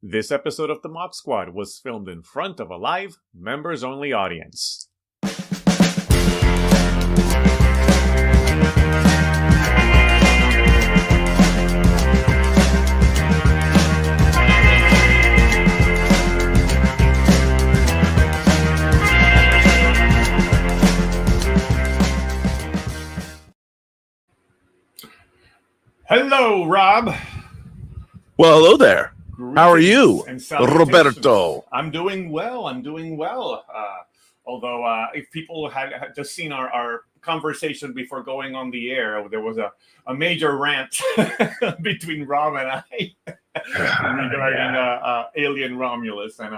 This episode of the MOC Squad was filmed in front of a live, members-only audience. Hello, Rob. Well, hello there. How are you, Roberto? I'm doing well. Although if people had just seen our conversation before going on the air, there was a major rant between Rob and I regarding Alien Romulus and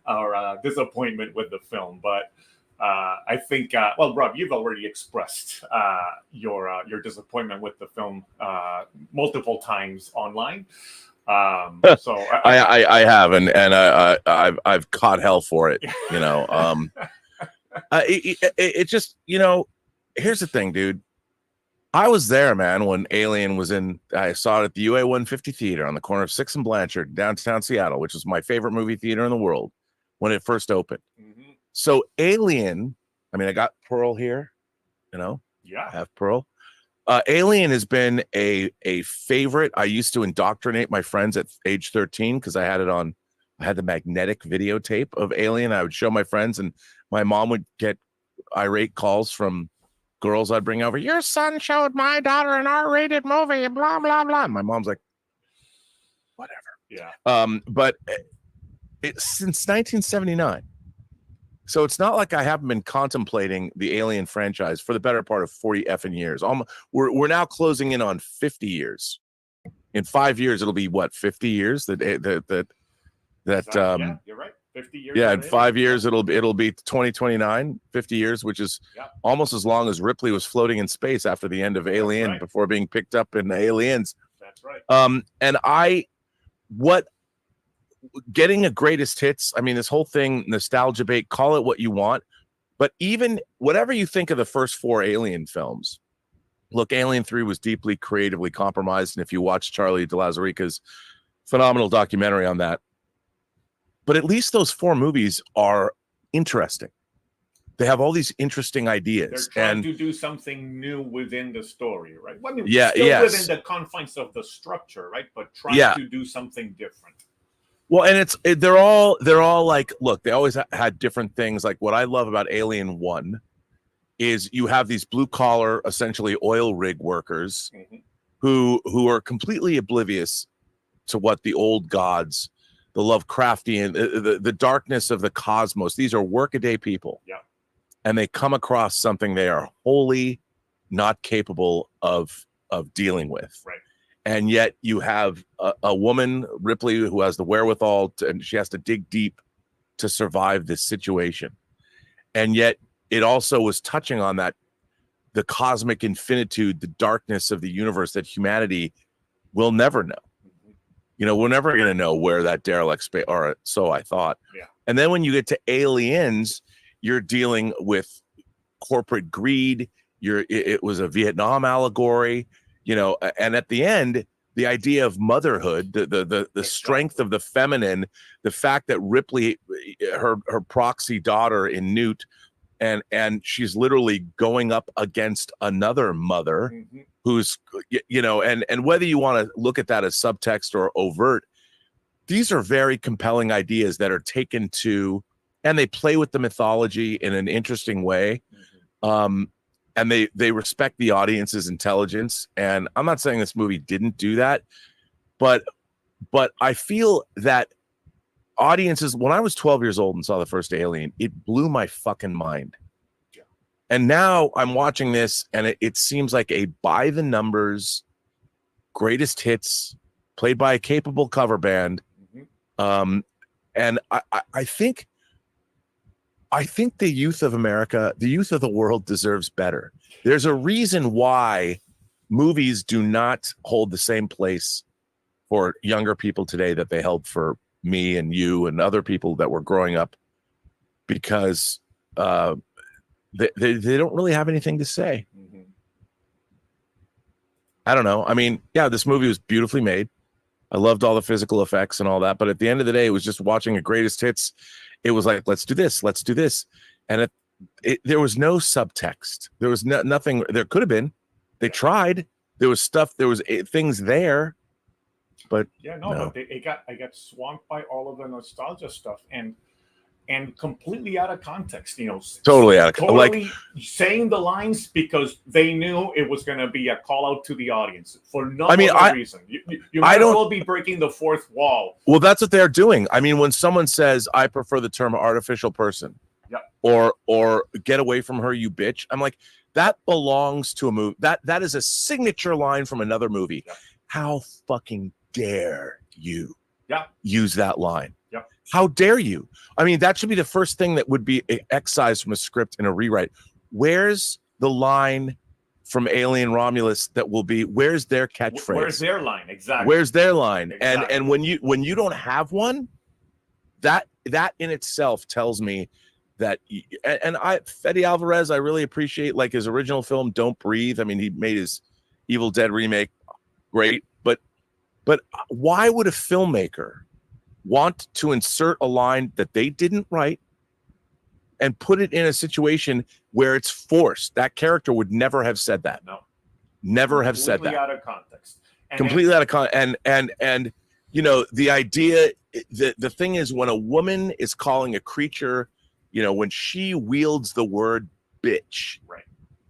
our disappointment with the film. But I think, well, Rob, you've already expressed your disappointment with the film multiple times online. So I have, and I've caught hell for it. You know, it just, you know, here's the thing, dude. I was there, man, when Alien was in. I saw it at the UA 150 Theater on the corner of 6th and Blanchard, downtown Seattle, which was my favorite movie theater in the world when it first opened. Mm-hmm. So Alien, I mean, I got Pearl here, you know, yeah, I have Pearl. Alien has been a favorite. I used to indoctrinate my friends at age 13 because I had the magnetic videotape of Alien. I would show my friends, and my mom would get irate calls from girls I'd bring over. Your son showed my daughter an R-rated movie, and blah blah blah. And my mom's like, whatever. Yeah. But it's since 1979. So it's not like I haven't been contemplating the Alien franchise for the better part of 40 effing years. We're now closing in on 50 years. In 5 years, it'll be what, 50 years? Yeah, you're right. 50 years. Yeah, in 5 years it'll be 2029, 50 years, which is almost as long as Ripley was floating in space after the end of Alien before being picked up in Aliens. That's right. And getting a greatest hits, I mean, this whole thing, nostalgia bait, call it what you want, but even whatever you think of the first 4 Alien films, look, Alien 3 was deeply creatively compromised, and if you watch Charlie de Lauzirika's phenomenal documentary on that, but at least those 4 movies are interesting. They have all these interesting ideas. They're trying to do something new within the story, right? Well, I mean, yeah, still within the confines of the structure, right? But trying to do something different. Well, and they're all like, look, they always had different things. Like what I love about Alien 1 is you have these blue collar, essentially oil rig workers who are completely oblivious to what the old gods, the Lovecraftian, the darkness of the cosmos. These are workaday people. Yeah. And they come across something they are wholly not capable of dealing with. Right. And yet you have a woman, Ripley, who has the wherewithal, and she has to dig deep to survive this situation. And yet it also was touching on that, the cosmic infinitude, the darkness of the universe that humanity will never know. You know, we're never going to know where that derelict space, or so I thought. Yeah. And then when you get to Aliens, you're dealing with corporate greed. It was a Vietnam allegory. You know, and at the end, the idea of motherhood, the strength of the feminine, the fact that Ripley, her proxy daughter in Newt, and she's literally going up against another mother who's, you know, and whether you want to look at that as subtext or overt, these are very compelling ideas that are taken to, and they play with the mythology in an interesting way. And they respect the audience's intelligence. And I'm not saying this movie didn't do that, but I feel that audiences, when I was 12 years old and saw the first Alien, it blew my fucking mind. Yeah. And now I'm watching this, and it seems like a by the numbers greatest hits played by a capable cover band. And I think the youth of America, the youth of the world deserves better. There's a reason why movies do not hold the same place for younger people today that they held for me and you and other people that were growing up, because they don't really have anything to say. I don't know. I mean, yeah, this movie was beautifully made. I loved all the physical effects and all that. But at the end of the day, it was just watching a greatest hits. It was like, let's do this, let's do this. And there was no subtext. There was nothing. There could have been. They tried. There was stuff. There was things there. But but I got swamped by all of the nostalgia stuff and completely out of context. Totally out of totally like saying the lines because they knew it was going to be a call out to the audience for no other reason. You might as well be breaking the fourth wall. Well, that's what they're doing. I mean, when someone says, "I prefer the term artificial person," or "get away from her, you bitch," I'm like, that belongs to a movie. That is a signature line from another movie. Yeah. How fucking dare you use that line? Yeah. How dare you? I mean, that should be the first thing that would be excised from a script in a rewrite. Where's the line from Alien Romulus that will be, where's their catchphrase? Where's their line? Exactly. Where's their line? Exactly. And when you don't have one, that in itself tells me that, and Fede Alvarez, I really appreciate, like, his original film, Don't Breathe. I mean, he made his Evil Dead remake great, but why would a filmmaker want to insert a line that they didn't write and put it in a situation where it's forced? That character would never have said that. No. Never have said that. Completely out of context. Completely out of context. And the idea, the thing is, when a woman is calling a creature, when she wields the word bitch, right,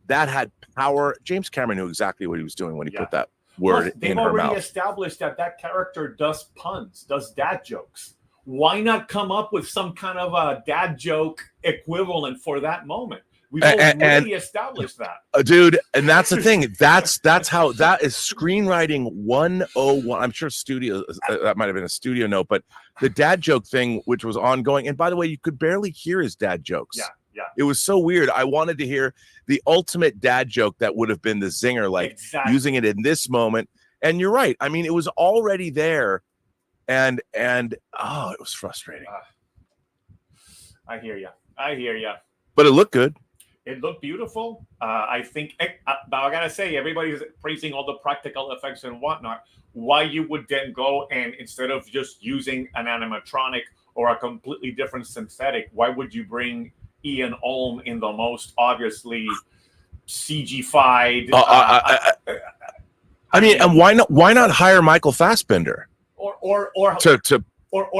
that had power. James Cameron knew exactly what he was doing when he put that word in her mouth. They've already established that character does puns, does dad jokes. Why not come up with some kind of a dad joke equivalent for that moment? We've already established that, dude. And that's the thing. That's how that is screenwriting 101. I'm sure that might have been a studio note, but the dad joke thing, which was ongoing. And by the way, you could barely hear his dad jokes. Yeah. It was so weird. I wanted to hear the ultimate dad joke that would have been the zinger, like using it in this moment. And you're right. I mean, it was already there, and it was frustrating. I hear you. But it looked good. It looked beautiful. I think, but I gotta say, everybody's praising all the practical effects and whatnot. Why you would then go and, instead of just using an animatronic or a completely different synthetic, why would you bring Ian Holm in the most obviously CG-fied? I mean, and why not hire Michael Fassbender or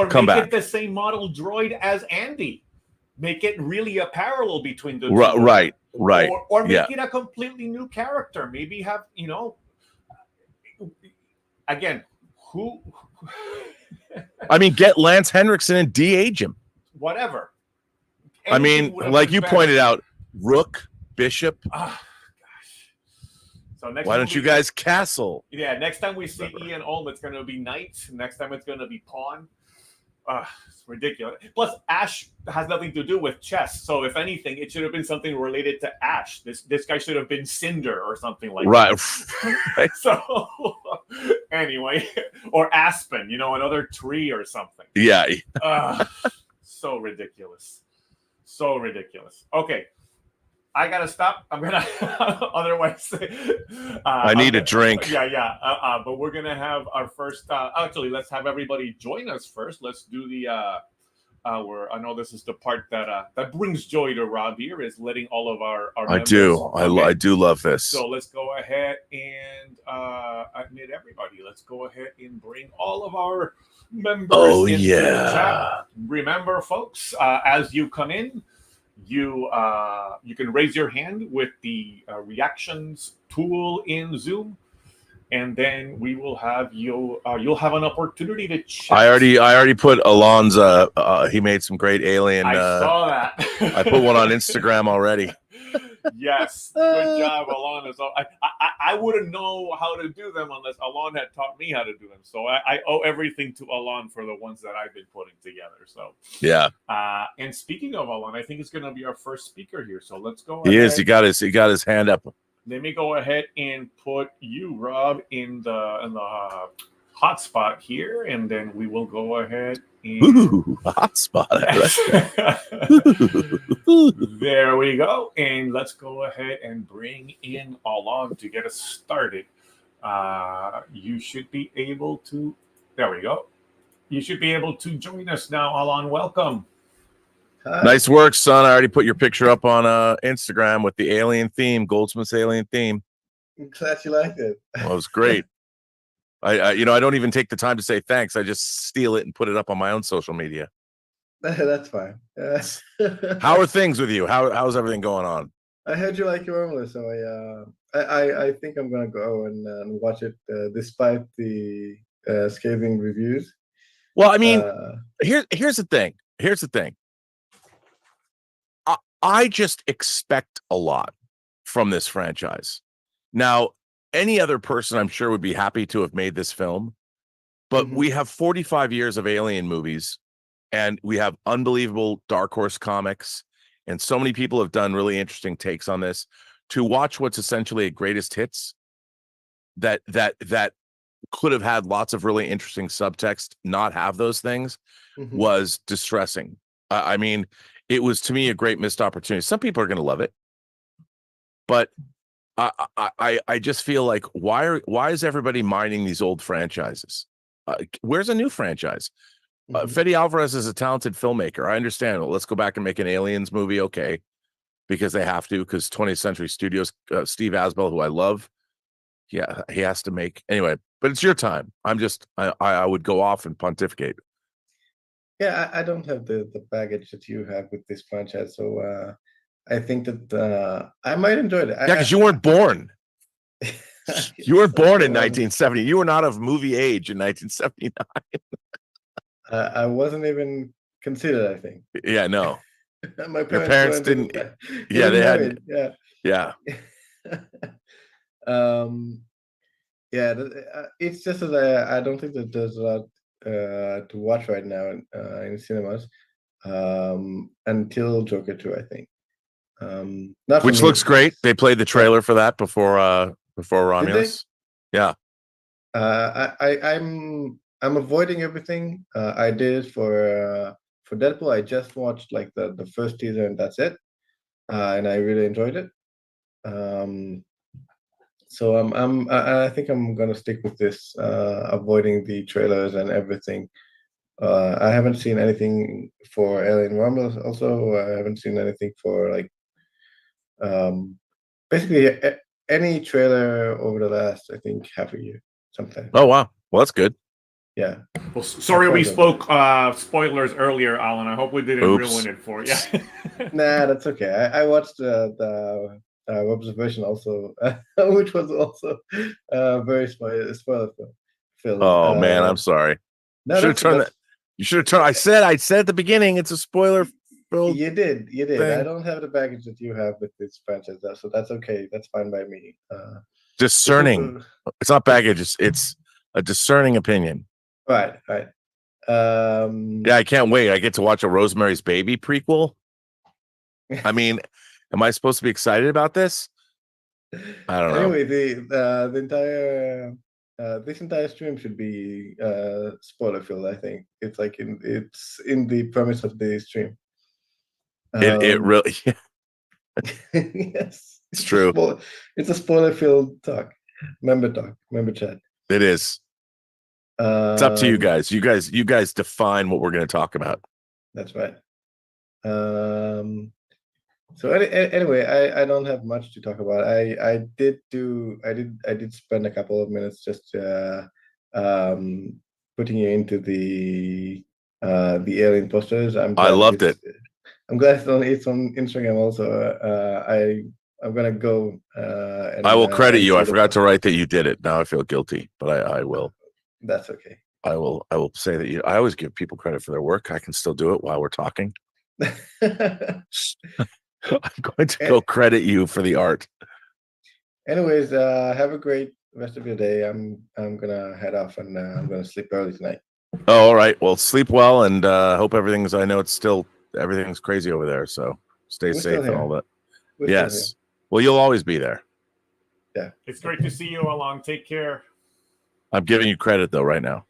come make back? It the same model droid as Andy? Make it really a parallel between the two. Right. Or make it a completely new character. Maybe have, again, who? I mean, get Lance Henriksen and de-age him. Whatever. I mean, like you pointed out, Rook, Bishop. Oh, gosh. So why don't you guys castle? Yeah, next time we see Ian Holm, it's going to be Knight. Next time it's going to be Pawn. It's ridiculous. Plus, Ash has nothing to do with chess. So, if anything, it should have been something related to Ash. This guy should have been Cinder or something like that. Right. So, anyway, or Aspen, another tree or something. Yeah. So ridiculous. Okay. I gotta stop. I'm gonna otherwise. I need a drink. Yeah. But we're gonna have our first. Actually, let's have everybody join us first. Let's do the. I know this is the part that brings joy to Rob here, is letting all of our I do. I do love this. So let's go ahead and admit everybody. Let's go ahead and bring all of our members into the chat. Remember, folks, as you come in, you can raise your hand with the reactions tool in Zoom, and then we will have you'll have an opportunity to chat. I already put Alon's he made some great alien. I saw that. I put one on Instagram already. Yes, good job, Alon. I wouldn't know how to do them unless Alon had taught me how to do them. So I owe everything to Alon for the ones that I've been putting together. So yeah. And speaking of Alon, I think it's going to be our first speaker here. So let's go. He is. He got his hand up. Let me go ahead and put you, Rob, in the hotspot here, and then we will go ahead. Hotspot. There we go. And let's go ahead and bring in Alon to get us started. You should be able to There we go. You should be able to join us now, Alon. Welcome. Hi. Nice work, son. I already put your picture up on Instagram with the alien theme, Goldsmith's alien theme. I'm glad you liked it. Well, it was great. I don't even take the time to say thanks. I just steal it and put it up on my own social media. That's fine. How are things with you? How's everything going on? I heard you like your Romulus, so I think I'm gonna go and watch it despite the scathing reviews. Well, I mean, here's the thing. Here's the thing. I just expect a lot from this franchise. Now, any other person, I'm sure, would be happy to have made this film, but we have 45 years of Alien movies, and we have unbelievable Dark Horse comics, and so many people have done really interesting takes on this. To watch what's essentially a greatest hits that could have had lots of really interesting subtext, not have those things, was distressing. I mean, it was, to me, a great missed opportunity. Some people are going to love it, but I just feel like why is everybody mining these old franchises? Where's a new franchise? Fede Alvarez is a talented filmmaker. I understand. Well, let's go back and make an Aliens movie, okay? Because they have to. Because 20th Century Studios, Steve Asbell, who I love, yeah, he has to make anyway. But it's your time. I would go off and pontificate. Yeah, I don't have the baggage that you have with this franchise, so I think that I might enjoy it. Yeah, because you weren't born. You weren't born in 1970. You were not of movie age in 1979. I wasn't even considered, I think. Yeah, no. My Your parents didn't. Yeah, they had. Yeah. Yeah, it's just that I don't think that there's a lot to watch right now in cinemas until Joker 2, I think. Which looks great. They played the trailer for that before Romulus. Yeah. I'm avoiding everything. I did it for Deadpool. I just watched like the first teaser and that's it. And I really enjoyed it. So I think I'm gonna stick with this, avoiding the trailers and everything. I haven't seen anything for Alien Romulus. Also, I haven't seen anything for like basically any trailer over the last, I think, half a year, sometime. Oh wow, well that's good. Yeah. Well, sorry we spoke spoilers earlier, Alon. I hope we didn't ruin it for you. Nah, that's okay. I watched the Rob's version also, which was also very spoiler filled. Oh man, I'm sorry. No, you should have turned that. You should have turned. I said at the beginning it's a spoiler filled. You did. Thing. I don't have the baggage that you have with this franchise, so that's okay. That's fine by me. Discerning. It's not baggage. It's a discerning opinion. Right. Yeah, I can't wait. I get to watch a Rosemary's Baby prequel. I mean, am I supposed to be excited about this? I don't know. Anyway, the entire this entire stream should be spoiler filled. I think it's like it's in the premise of the stream. It really. Yes, it's true. It's a spoiler filled talk, member chat. It is. It's up to you guys. You guys define what we're going to talk about. That's right. So anyway, I don't have much to talk about. I did spend a couple of minutes just putting you into the Alien posters. I loved it. I'm glad it's on Instagram also. I'm gonna go. I will credit you. I forgot to write that you did it. Now I feel guilty, but I will. That's okay. I will say that I always give people credit for their work. I can still do it while we're talking. I'm going to go credit you for the art. Anyways, have a great rest of your day. I'm gonna head off and I'm gonna sleep early tonight. Oh, all right. Well, sleep well and hope everything's. I know everything's crazy over there, so stay safe and all that. Yes. Well, you'll always be there. Yeah. It's great to see you, Alon. Take care. I'm giving you credit though right now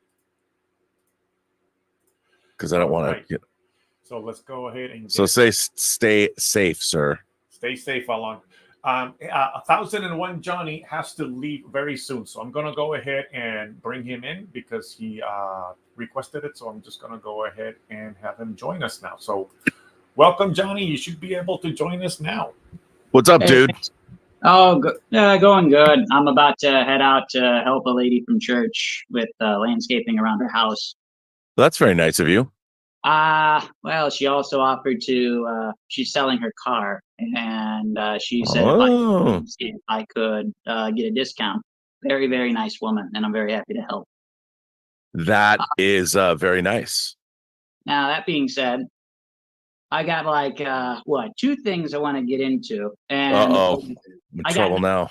because I don't want to. So let's go ahead and. So stay safe, sir. Stay safe, Alon. 1001 Johnny has to leave very soon, so I'm gonna go ahead and bring him in because he requested it. So I'm just gonna go ahead and have him join us now. So, welcome, Johnny. You should be able to join us now. What's up, dude? Thanks. Oh, going good. I'm about to head out to help a lady from church with landscaping around her house. That's very nice of you. Well, she also offered to, she's selling her car, and she said if I could get a discount. Very, very nice woman, and I'm very happy to help. That is very nice. Now, that being said, I got like, two things I want to get into. And I'm in trouble now.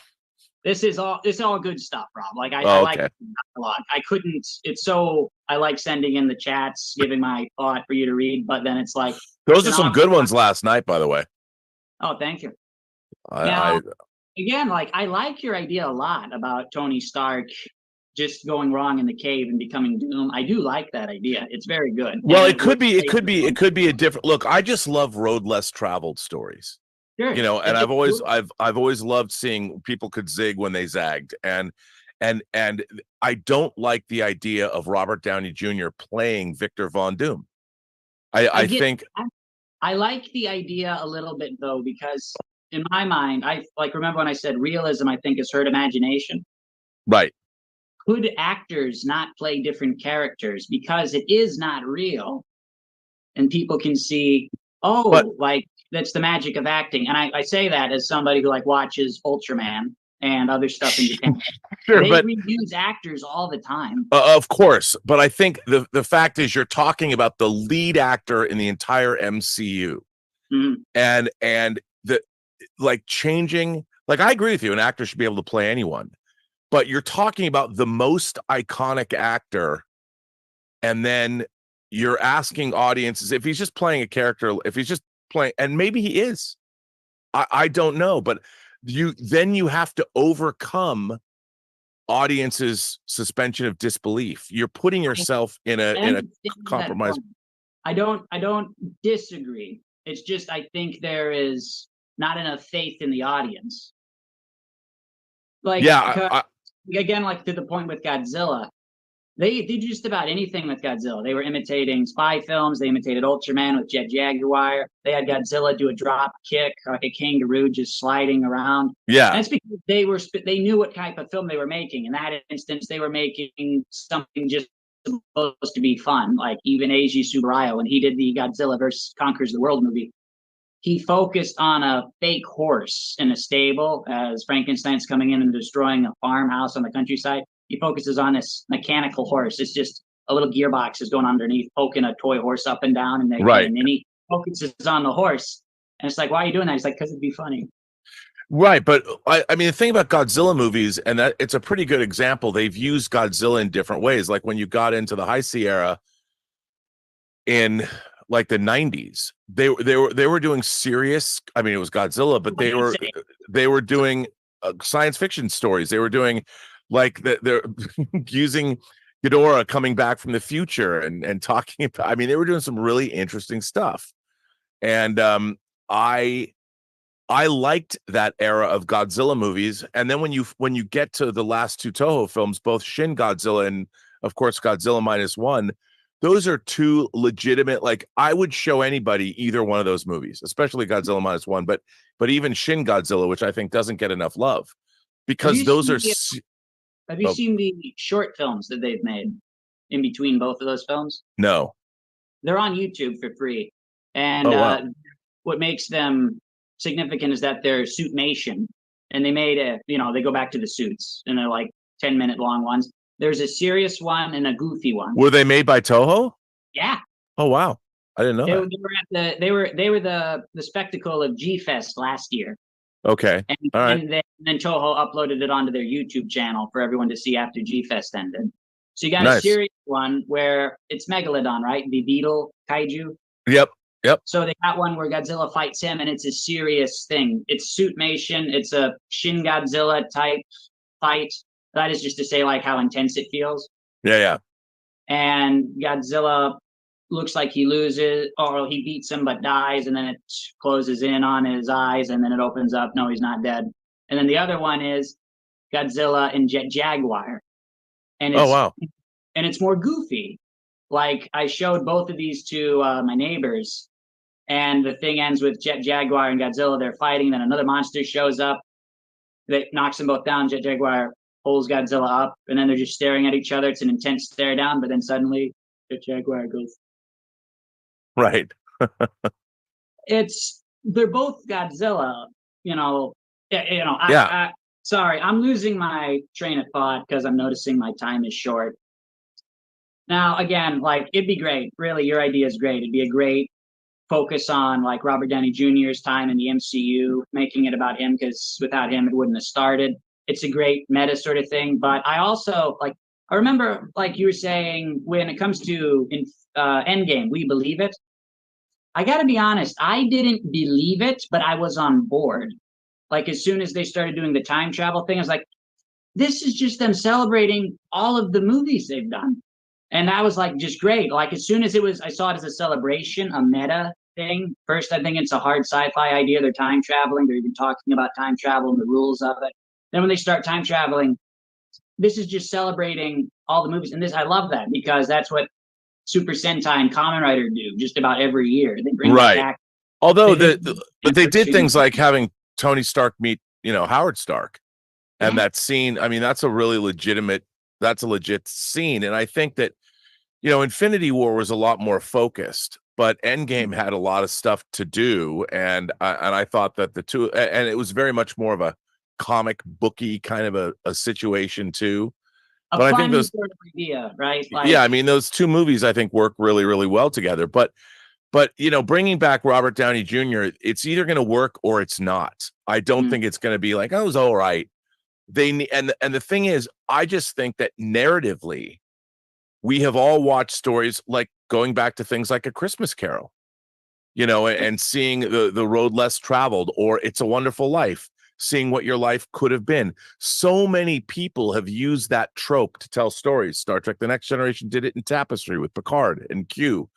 This is all good stuff, Rob. Like I like it a lot. I couldn't. I like sending in the chats, giving my thought for you to read, but then it's like those are some good ones last night, by the way. Oh, thank you. Again, like I like your idea a lot about Tony Stark just going wrong in the cave and becoming Doom. I do like that idea. It's very good. Well, it could be a different look. I just love road less traveled stories. Sure. You know, and I've always loved seeing people could zig when they zagged, and I don't like the idea of Robert Downey Jr. playing Victor Von Doom. I think I like the idea a little bit though, because in my mind, I like remember when I said realism, I think is herd imagination. Right. Could actors not play different characters because it is not real, and people can see, like. That's the magic of acting. And I say that as somebody who like watches Ultraman and other stuff in Japan. Sure, they reuse actors all the time. Of course. But I think the fact is you're talking about the lead actor in the entire MCU. Mm-hmm. And the like changing, like I agree with you, an actor should be able to play anyone. But you're talking about the most iconic actor, and then you're asking audiences if he's just playing a character, if he's just playing, and maybe he is, I don't know, but you have to overcome audiences' suspension of disbelief. You're putting yourself in a compromise. I don't disagree. It's just I think there is not enough faith in the audience. Like again, like to the point with Godzilla. They did just about anything with Godzilla. They were imitating spy films. They imitated Ultraman with Jet Jaguar. They had Godzilla do a drop kick, like a kangaroo just sliding around. Yeah, and that's because they knew what type of film they were making. In that instance, they were making something just supposed to be fun. Like even Eiji Tsuburaya, when he did the Godzilla vs. Conquers the World movie, he focused on a fake horse in a stable as Frankenstein's coming in and destroying a farmhouse on the countryside. He focuses on this mechanical horse. It's just a little gearbox is going underneath, poking a toy horse up and down. And then he focuses on the horse. And it's like, why are you doing that? He's like, because it'd be funny. Right. But I mean, the thing about Godzilla movies, and that it's a pretty good example, they've used Godzilla in different ways. Like when you got into the High Sierra in like the 90s, they were doing serious, I mean, it was Godzilla, but they were doing science fiction stories. They were doing like they're using Ghidorah coming back from the future and talking about, I mean, they were doing some really interesting stuff. And I liked that era of Godzilla movies. And then when you get to the last two Toho films, both Shin Godzilla and of course Godzilla -1, those are two legitimate, like I would show anybody either one of those movies, especially Godzilla -1, but even Shin Godzilla, which I think doesn't get enough love, because those are have you seen the short films that they've made in between both of those films? No. They're on YouTube for free. And what makes them significant is that they're suitmation. And they made they go back to the suits, and they're like 10-minute long ones. There's a serious one and a goofy one. Were they made by Toho? Yeah. Oh wow. I didn't know that. They were the spectacle of G-Fest last year. Okay. All right. And then Toho uploaded it onto their YouTube channel for everyone to see after G-Fest ended. So you got a serious one where it's Megalodon, right? The beetle kaiju. Yep. So they got one where Godzilla fights him, and it's a serious thing. It's suitmation. It's a Shin Godzilla type fight. That is just to say like how intense it feels. Yeah. And Godzilla looks like he loses, or he beats him but dies, and then it closes in on his eyes, and then it opens up. No, he's not dead. And then the other one is Godzilla and Jet Jaguar, and it's wow. and it's more goofy. Like I showed both of these to my neighbors, and the thing ends with Jet Jaguar and Godzilla. They're fighting. Then another monster shows up that knocks them both down. Jet Jaguar pulls Godzilla up, and then they're just staring at each other. It's an intense stare down, but then suddenly Jet Jaguar goes. Right. They're both Godzilla, Yeah. Sorry, I'm losing my train of thought because I'm noticing my time is short. Now, again, like, it'd be great. Really, your idea is great. It'd be a great focus on like Robert Downey Jr.'s time in the MCU, making it about him, because without him, it wouldn't have started. It's a great meta sort of thing. But I also, like, I remember, like you were saying, when it comes to Endgame, we believe it. I got to be honest, I didn't believe it, but I was on board. Like, as soon as they started doing the time travel thing, I was like, this is just them celebrating all of the movies they've done. And that was like just great. Like, as soon as I saw it as a celebration, a meta thing. First, I think it's a hard sci-fi idea. They're time traveling. They're even talking about time travel and the rules of it. Then when they start time traveling, this is just celebrating all the movies. And I love that, because that's what Super Sentai and Kamen Rider do just about every year. They bring back. Although but they did things like having Tony Stark meet, Howard Stark, and that scene. I mean, that's a legit scene. And I think that, Infinity War was a lot more focused, but Endgame had a lot of stuff to do. And I thought that the two, and it was very much more of a comic booky kind of a situation too. But I think those sort of idea, right? Like, yeah, I mean, those two movies I think work really, really well together. But bringing back Robert Downey Jr., it's either going to work or it's not. I don't think it's going to be like, oh, it was all right. And the thing is, I just think that narratively, we have all watched stories like going back to things like A Christmas Carol, and seeing the road less traveled, or It's a Wonderful Life, seeing what your life could have been. So many people have used that trope to tell stories. Star Trek: The Next Generation did it in Tapestry with Picard and Q.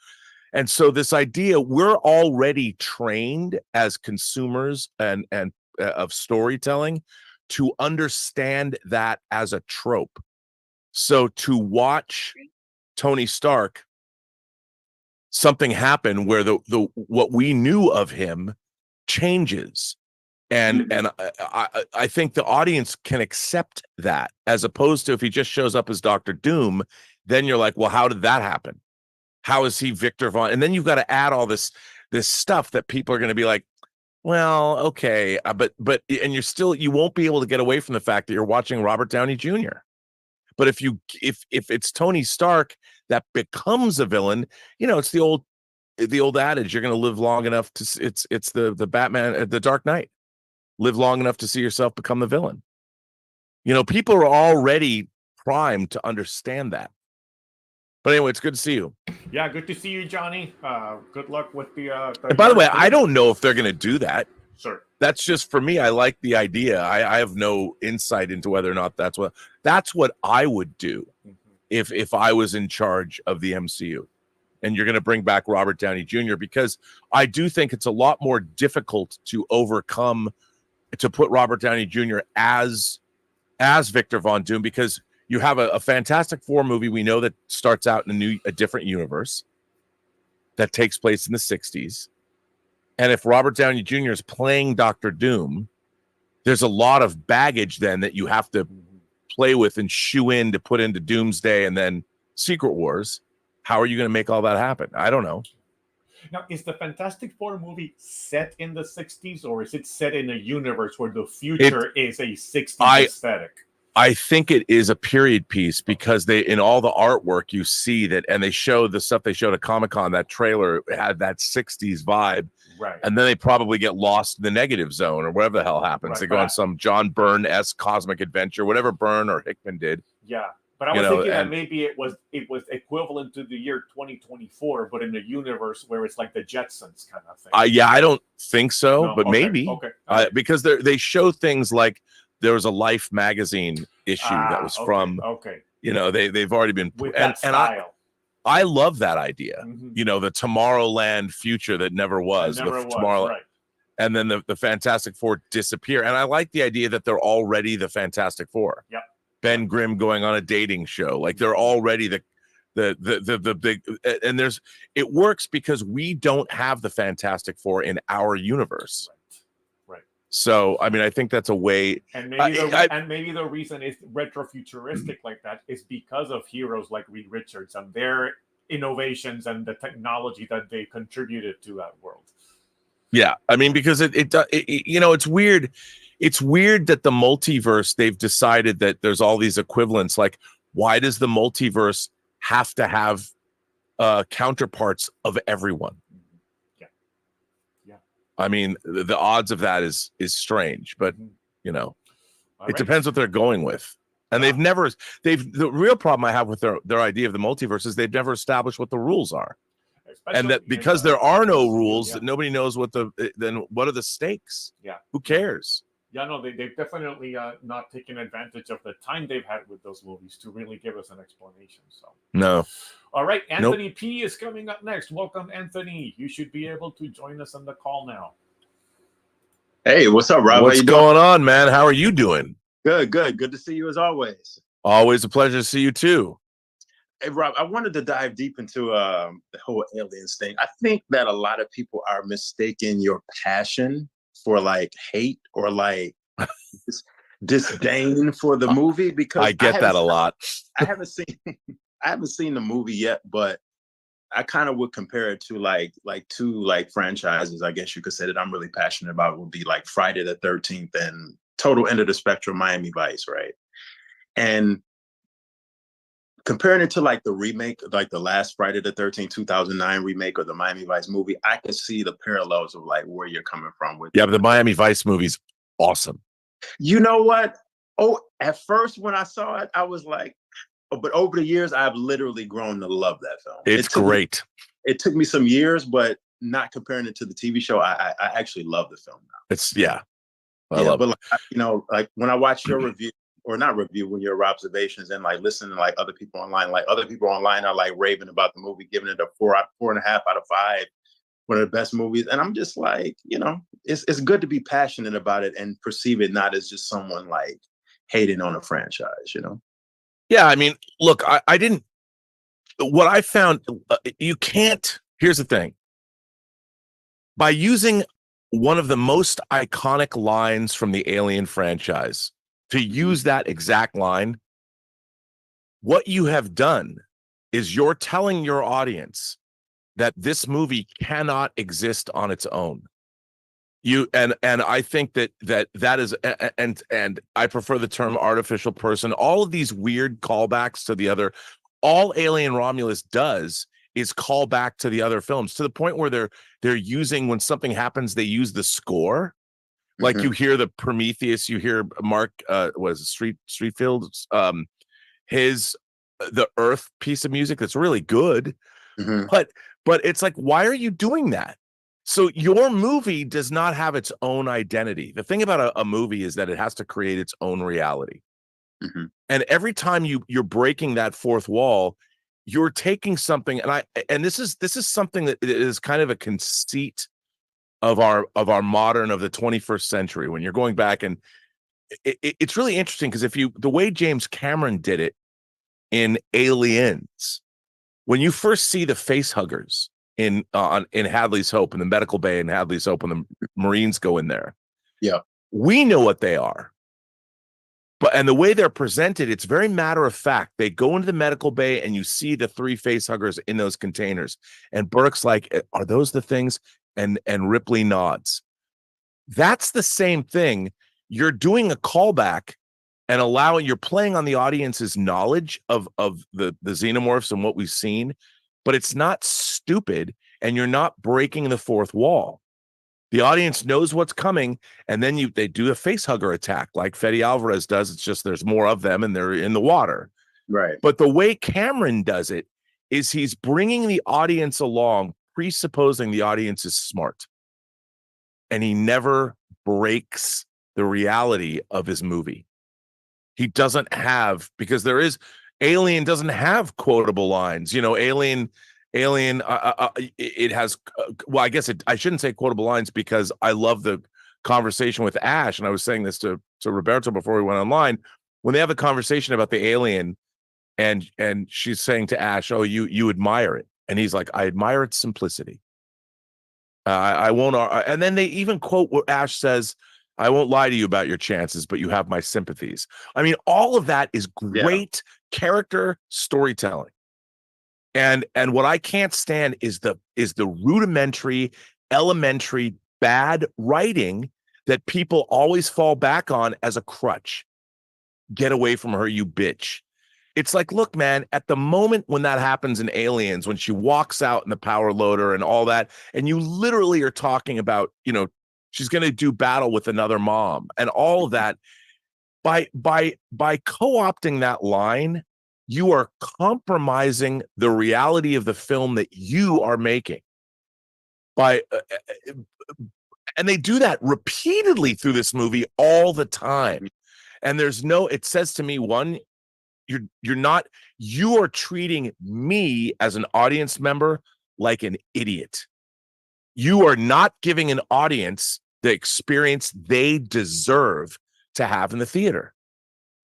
And so this idea, we're already trained as consumers and of storytelling to understand that as a trope. So to watch Tony Stark, something happen where the what we knew of him changes. And I think the audience can accept that, as opposed to if he just shows up as Dr. Doom, then you're like, well, how did that happen? How is he Victor Von? And then you've got to add all this stuff that people are going to be like, well, okay, but and you won't be able to get away from the fact that you're watching Robert Downey Jr. But if it's Tony Stark that becomes a villain, it's the old adage, you're going to live long enough to it's the Batman, the Dark Knight. Live long enough to see yourself become the villain. People are already primed to understand that. But anyway, it's good to see you. Yeah, good to see you, Johnny. Good luck with the. And by the way, I don't know if they're going to do that. Sure. That's just for me. I like the idea. I have no insight into whether or not that's what I would do if I was in charge of the MCU. And you're going to bring back Robert Downey Jr., because I do think it's a lot more difficult to overcome, to put Robert Downey Jr. as Victor Von Doom, because you have a Fantastic Four movie we know that starts out in a different universe that takes place in the 60s. And if Robert Downey Jr. is playing Dr. Doom, there's a lot of baggage then that you have to play with and shoe in to put into Doomsday and then Secret Wars. How are you going to make all that happen? I don't know. Now, is the Fantastic Four movie set in the 60s, or is it set in a universe where the future is a 60s aesthetic? I think it is a period piece, because in all the artwork you see that, and they show the stuff they showed at Comic-Con, that trailer had that 60s vibe. Right. And then they probably get lost in the negative zone or whatever the hell happens. Right, they go on some John Byrne-esque cosmic adventure, whatever Byrne or Hickman did. Yeah. But I was thinking that maybe it was equivalent to the year 2024, but in a universe where it's like the Jetsons kind of thing. I don't think so, no? But okay. maybe. Okay. Because they show things like there was a Life magazine issue that was from. Okay. They've already been with that style. I love that idea. Mhm. You know, the Tomorrowland future that never was. That never the was, Tomorrowland, right. and then the Fantastic Four disappear. And I like the idea that they're already the Fantastic Four. Yep. Ben Grimm going on a dating show, like they're already the big. And it works because we don't have the Fantastic Four in our universe. Right. So I mean, I think that's a way. And maybe the reason it's retrofuturistic like that is because of heroes like Reed Richards and their innovations and the technology that they contributed to that world. Yeah, I mean, because it you know, it's weird. It's weird that the multiverse, they've decided that there's all these equivalents. Like, why does the multiverse have to have counterparts of everyone? Yeah. I mean, the odds of that is strange, but you know, it depends what they're going with. And the real problem I have with their idea of the multiverse is they've never established what the rules are. And that because there are no rules, that nobody knows then what are the stakes? Yeah. Who cares? Yeah, no, they've definitely not taken advantage of the time they've had with those movies to really give us an explanation. So no. All right, Anthony P is coming up next. Welcome, Anthony. You should be able to join us on the call now. Hey, what's up, Rob? What's going on, man? How are you doing? Good to see you as always. Always a pleasure to see you too. Hey, Rob, I wanted to dive deep into the whole aliens thing. I think that a lot of people are mistaking your passion for like hate or like disdain for the movie, because I get that a lot. I haven't seen the movie yet, but I kind of would compare it to like two like franchises, I guess you could say, that I'm really passionate about. Would be like Friday the 13th and total end of the spectrum Miami Vice, right? And comparing it to like the remake, like the last Friday the 13th 2009 remake or the Miami Vice movie, I can see the parallels of like where you're coming from with. Yeah, but the Miami Vice movie's awesome. You know what? Oh, at first when I saw it, I was like, but over the years, I've literally grown to love that film. It's great. It took me some years, but not comparing it to the TV show, I actually love the film now. I love it. Like, you know, like when I watch your review, or not review, when your observations and like listening to like other people online are like raving about the movie, giving it a 4.5 out of 5, one of the best movies. And I'm just like, you know, it's good to be passionate about it and perceive it not as just someone like hating on a franchise, you know? Yeah, I mean, look, I didn't. What I found, you can't. Here's the thing. By using one of the most iconic lines from the Alien franchise, to use that exact line, what you have done is you're telling your audience that this movie cannot exist on its own. And I think that is, and I prefer the term artificial person. All of these weird callbacks to the other, all Alien Romulus does is call back to the other films, to the point where they're using, when something happens, they use the score. Like you hear the Prometheus, you hear Mark Streetfield's the Earth piece of music that's really good. But it's like, why are you doing that? So your movie does not have its own identity. The thing about a movie is that it has to create its own reality. And every time you're breaking that fourth wall, you're taking something, and this is something that is kind of a conceit of our modern, of the 21st century, when you're going back, and it's really interesting because the way James Cameron did it in Aliens, when you first see the face huggers in Hadley's Hope, in the medical bay in Hadley's Hope, when the Marines go in there, we know what they are, and the way they're presented, it's very matter of fact. They go into the medical bay and you see the 3 face huggers in those containers, and Burke's like, are those the things? And Ripley nods. That's the same thing. You're doing a callback and you're playing on the audience's knowledge of the xenomorphs and what we've seen, but it's not stupid, and you're not breaking the fourth wall. The audience knows what's coming, and then they do a face hugger attack like Fede Alvarez does. It's just there's more of them and they're in the water. Right. But the way Cameron does it is he's bringing the audience along, presupposing the audience is smart, and he never breaks the reality of his movie. He doesn't have, because there is, Alien doesn't have quotable lines. You know, Alien, it has. Well, I guess I shouldn't say quotable lines because I love the conversation with Ash, and I was saying this to Roberto before we went online. When they have a conversation about the alien, and she's saying to Ash, "Oh, you admire it," and he's like, "I admire its simplicity. I won't." And then they even quote what Ash says. I won't lie to you about your chances, but you have my sympathies. I mean, all of that is great character storytelling. And what I can't stand is the rudimentary, elementary, bad writing that people always fall back on as a crutch. Get away from her, you bitch. It's like, look, man, at the moment when that happens in Aliens, when she walks out in the power loader and all that, and you literally are talking about, you know, she's going to do battle with another mom and all of that. By co-opting that line, you are compromising the reality of the film that you are making. And they do that repeatedly through this movie all the time. And it says to me, one, you are treating me as an audience member like an idiot. You are not giving an audience the experience they deserve to have in the theater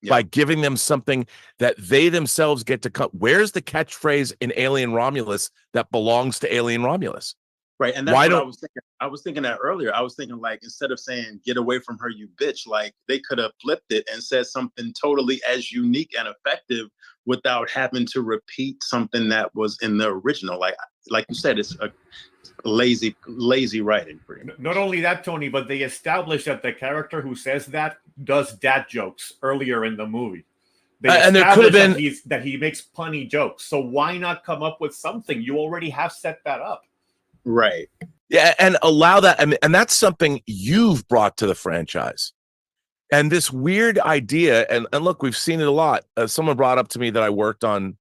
by giving them something that they themselves get to cut. Where's the catchphrase in Alien Romulus that belongs to Alien Romulus? Right. And that's what I was thinking. I was thinking that earlier. I was thinking, like, instead of saying "get away from her, you bitch," like they could have flipped it and said something totally as unique and effective without having to repeat something that was in the original. Like you said, it's a lazy writing. Not only that, Tony, but they established that the character who says that does dad jokes earlier in the movie. And there could have been that he makes punny jokes. So why not come up with something? You already have set that up. Right. Yeah, and allow that. I mean, and that's something you've brought to the franchise. And this weird idea, and look, we've seen it a lot. Someone brought up to me that I worked on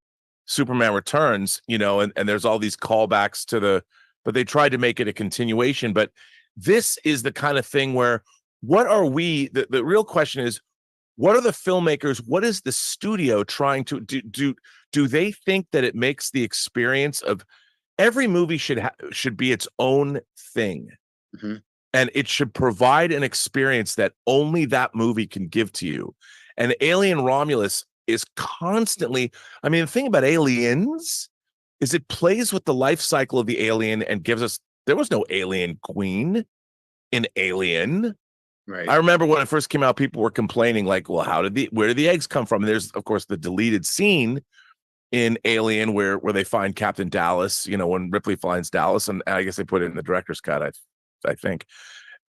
Superman Returns, you know, and there's all these callbacks but they tried to make it a continuation. But this is the kind of thing where the real question is, what are the filmmakers, what is the studio trying to do? Do they think that it makes the experience of every movie should be its own thing, and it should provide an experience that only that movie can give to you? And Alien Romulus is constantly, I mean, the thing about Aliens is it plays with the life cycle of the alien and gives us, there was no alien queen in Alien. Right. I remember when it first came out, people were complaining, like, well, where did the eggs come from? And there's, of course, the deleted scene in Alien where they find Captain Dallas, you know, when Ripley finds Dallas, and I guess they put it in the director's cut, I think.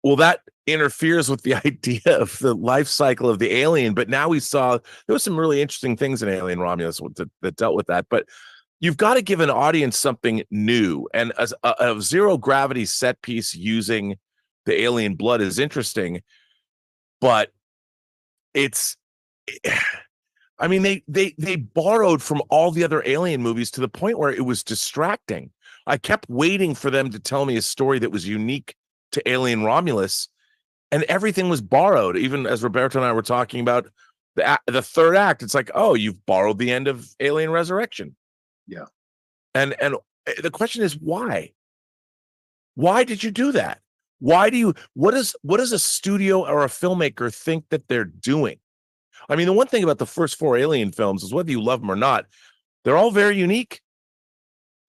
Well, that interferes with the idea of the life cycle of the alien. But now we saw there was some really interesting things in Alien Romulus that dealt with that. But you've got to give an audience something new, and a zero gravity set piece using the alien blood is interesting, but I mean, they borrowed from all the other Alien movies to the point where it was distracting. I kept waiting for them to tell me a story that was unique to Alien Romulus, and everything was borrowed. Even as Roberto and I were talking about the third act, it's like, oh, you've borrowed the end of Alien Resurrection. Yeah. And the question is, why? Why did you do that? What does a studio or a filmmaker think that they're doing? I mean, the one thing about the first 4 Alien films is, whether you love them or not, they're all very unique.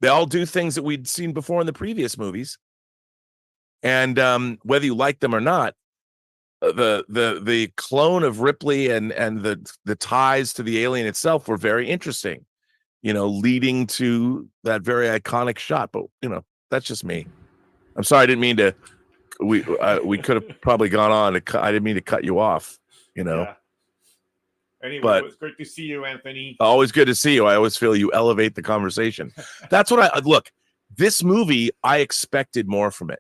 They all do things that we'd seen before in the previous movies. And whether you like them or not, the clone of Ripley and the ties to the alien itself were very interesting, you know, leading to that very iconic shot. But, you know, that's just me. I'm sorry, I didn't mean to. We could have probably gone on. I didn't mean to cut you off, you know. Yeah. Anyway, it was great to see you, Anthony. Always good to see you. I always feel you elevate the conversation. That's what look, this movie, I expected more from it.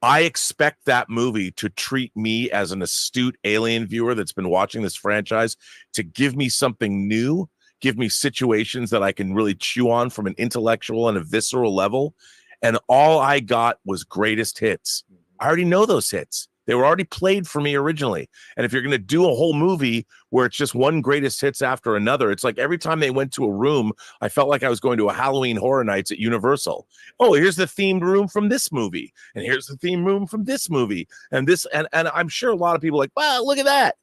I expect that movie to treat me as an astute Alien viewer that's been watching this franchise, to give me something new, give me situations that I can really chew on from an intellectual and a visceral level. And all I got was greatest hits. I already know those hits. They were already played for me originally. And if you're going to do a whole movie where it's just one greatest hits after another, it's like every time they went to a room, I felt like I was going to a Halloween Horror Nights at Universal. Oh, here's the themed room from this movie. And here's the themed room from this movie. And this, and I'm sure a lot of people are like, wow, look at that.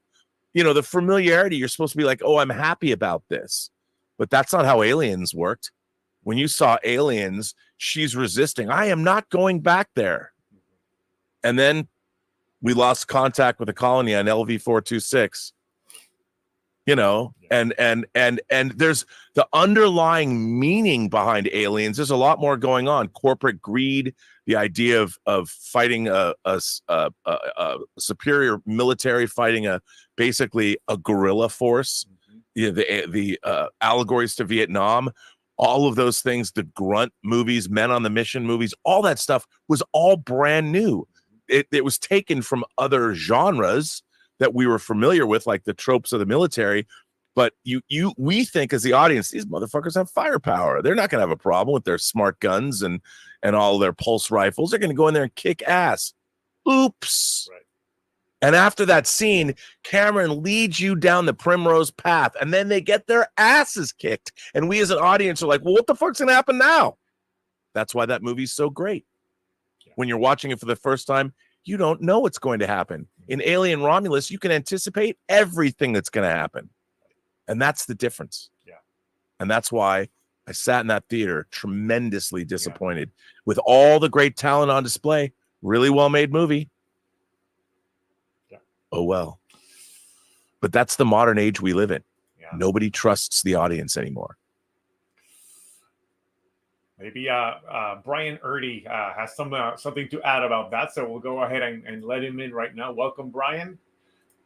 You know, the familiarity, you're supposed to be like, oh, I'm happy about this. But that's not how Aliens worked. When you saw Aliens, she's resisting. I am not going back there. And then we lost contact with the colony on LV-426, you know, and there's the underlying meaning behind Aliens. There's a lot more going on. Corporate greed, the idea of fighting a superior military, fighting basically a guerrilla force, you know, the allegories to Vietnam, all of those things, the grunt movies, Men on the Mission movies, all that stuff was all brand new. It was taken from other genres that we were familiar with, like the tropes of the military. But we think as the audience, these motherfuckers have firepower. They're not going to have a problem with their smart guns and all their pulse rifles. They're going to go in there and kick ass. Oops. Right. And after that scene, Cameron leads you down the primrose path, and then they get their asses kicked. And we as an audience are like, well, what the fuck's going to happen now? That's why that movie's so great. When you're watching it for the first time, you don't know what's going to happen. In Alien Romulus, you can anticipate everything that's going to happen. And that's the difference. Yeah. And that's why I sat in that theater tremendously disappointed with all the great talent on display. Really well-made movie. Yeah. Oh, well. But that's the modern age we live in. Yeah. Nobody trusts the audience anymore. Maybe Brian Erdy has something to add about that, so we'll go ahead and let him in right now. Welcome, Brian.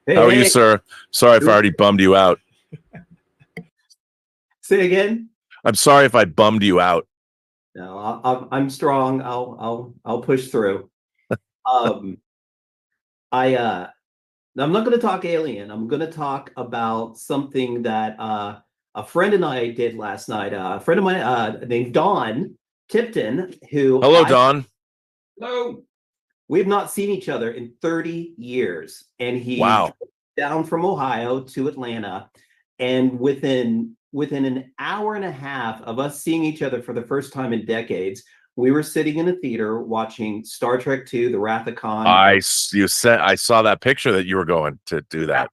Hey, how are you, sir? Sorry if I already bummed you out. Say again. I'm sorry if I bummed you out. No, I'm strong. I'll push through. I'm not going to talk Alien. I'm going to talk about something that a friend and I did last night. A friend of mine named Don Tipton, who... Hello, Don. Hello. We have not seen each other in 30 years. And he drove down from Ohio to Atlanta. And within an hour and a half of us seeing each other for the first time in decades, we were sitting in a theater watching Star Trek II, The Wrath of Khan. I saw that picture that you were going to do that.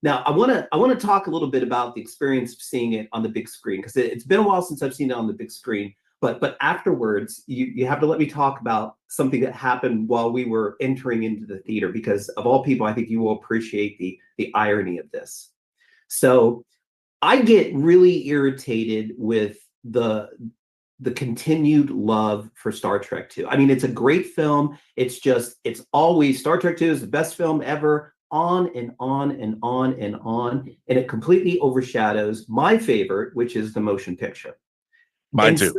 Now, I want to talk a little bit about the experience of seeing it on the big screen, because it's been a while since I've seen it on the big screen. But afterwards, you have to let me talk about something that happened while we were entering into the theater, because of all people, I think you will appreciate the irony of this. So I get really irritated with the continued love for Star Trek II. I mean, it's a great film. It's always Star Trek II is the best film ever. On and on and on and on, and it completely overshadows my favorite, which is the motion picture. Mine too.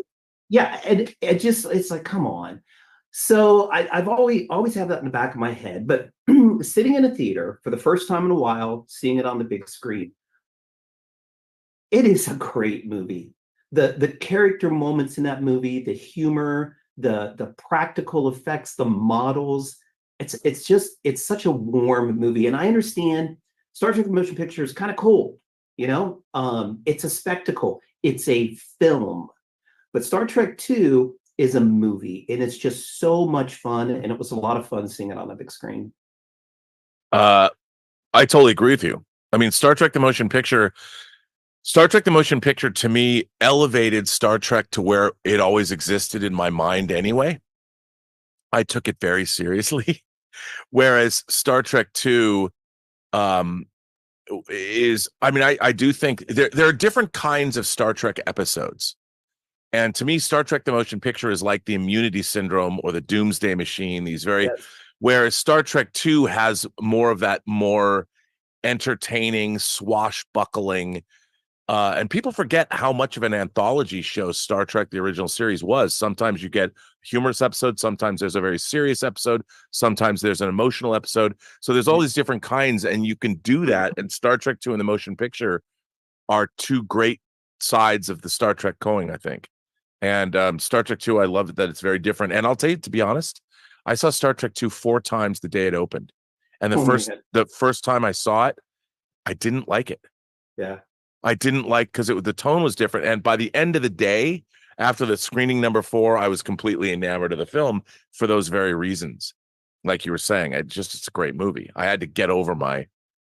Yeah, and it's like, come on. So I've always had that in the back of my head, but sitting in a theater for the first time in a while, seeing it on the big screen, it is a great movie. The character moments in that movie, the humor, the practical effects, the models. It's such a warm movie. And I understand Star Trek the Motion Picture is kind of cool, you know? It's a spectacle. It's a film. But Star Trek II is a movie, and it's just so much fun, and it was a lot of fun seeing it on the big screen. I totally agree with you. I mean, Star Trek the Motion Picture to me elevated Star Trek to where it always existed in my mind anyway. I took it very seriously. Whereas Star Trek II is, I mean, I do think there are different kinds of Star Trek episodes. And to me, Star Trek the Motion Picture is like the Immunity Syndrome or the Doomsday Machine, whereas Star Trek II has more of that more entertaining, swashbuckling, and people forget how much of an anthology show Star Trek, the original series, was. Sometimes you get a humorous episode. Sometimes there's a very serious episode. Sometimes there's an emotional episode. So there's all these different kinds, and you can do that. And Star Trek II and the motion picture are two great sides of the Star Trek coin, I think. And Star Trek II, I love that it's very different. And I'll tell you, to be honest, I saw Star Trek 2 4 times the day it opened. And the first time I saw it, I didn't like it. Yeah. I didn't like, because the tone was different. And by the end of the day, after the screening number 4, I was completely enamored of the film for those very reasons. Like you were saying, it's a great movie. I had to get over my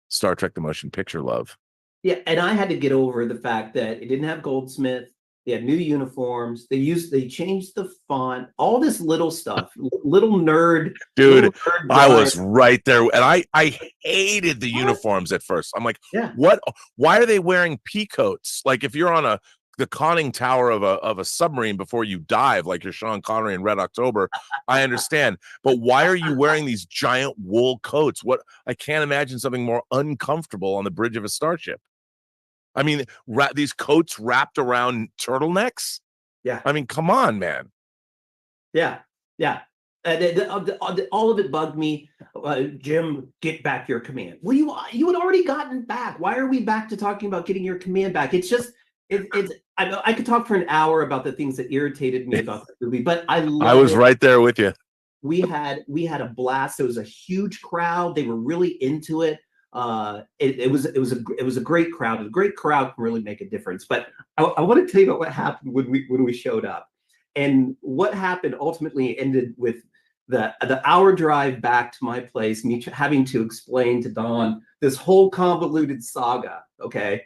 Star Trek the Motion Picture love. Yeah, and I had to get over the fact that it didn't have Goldsmith. They had new uniforms. They changed the font, all this little stuff, little nerd. Dude, little nerd I was right there. And I hated the uniforms at first. I'm like, what? Why are they wearing pea coats? Like if you're on the conning tower of a submarine before you dive, like you're Sean Connery in Red October, I understand. But why are you wearing these giant wool coats? I can't imagine something more uncomfortable on the bridge of a starship. I mean, these coats wrapped around turtlenecks. Yeah. I mean, come on, man. Yeah. Yeah. All of it bugged me. Jim, get back your command. Well, you had already gotten back. Why are we back to talking about getting your command back? It's just, I could talk for an hour about the things that irritated me about the movie, but I was right there with you. We had a blast. There was a huge crowd. They were really into it. It was a great crowd. A great crowd can really make a difference. But I want to tell you about what happened when we showed up, and what happened ultimately ended with the hour drive back to my place, me having to explain to Don this whole convoluted saga. Okay,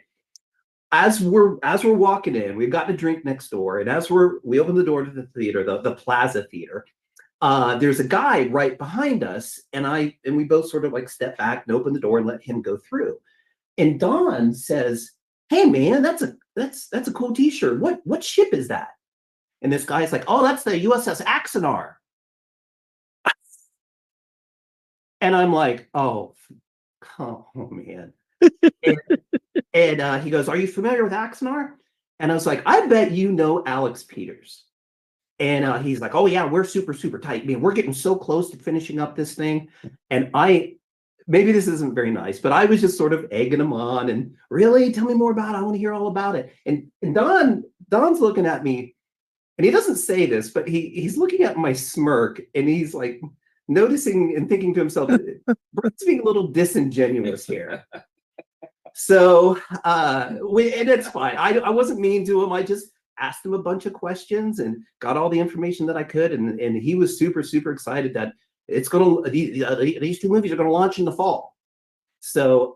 as we're walking in, we've gotten a drink next door, and as we open the door to the theater, the Plaza Theater. There's a guy right behind us, and we both sort of like step back and open the door and let him go through. And Don says, "Hey man, that's a cool t-shirt. What ship is that?" And this guy's like, "Oh, that's the USS Axanar." And I'm like, "Oh man." and he goes, "Are you familiar with Axanar?" And I was like, "I bet you know Alex Peters." And he's like, "Oh yeah, we're super, super tight. Man, we're getting so close to finishing up this thing." And maybe this isn't very nice, but I was just sort of egging him on and, "Really? Tell me more about it. I want to hear all about it." And Don's looking at me, and he doesn't say this, but he's looking at my smirk, and he's like noticing and thinking to himself, "Brett's being a little disingenuous here." So and it's fine. I wasn't mean to him. I just asked him a bunch of questions and got all the information that I could, and he was super, super excited that these two movies are going to launch in the fall. So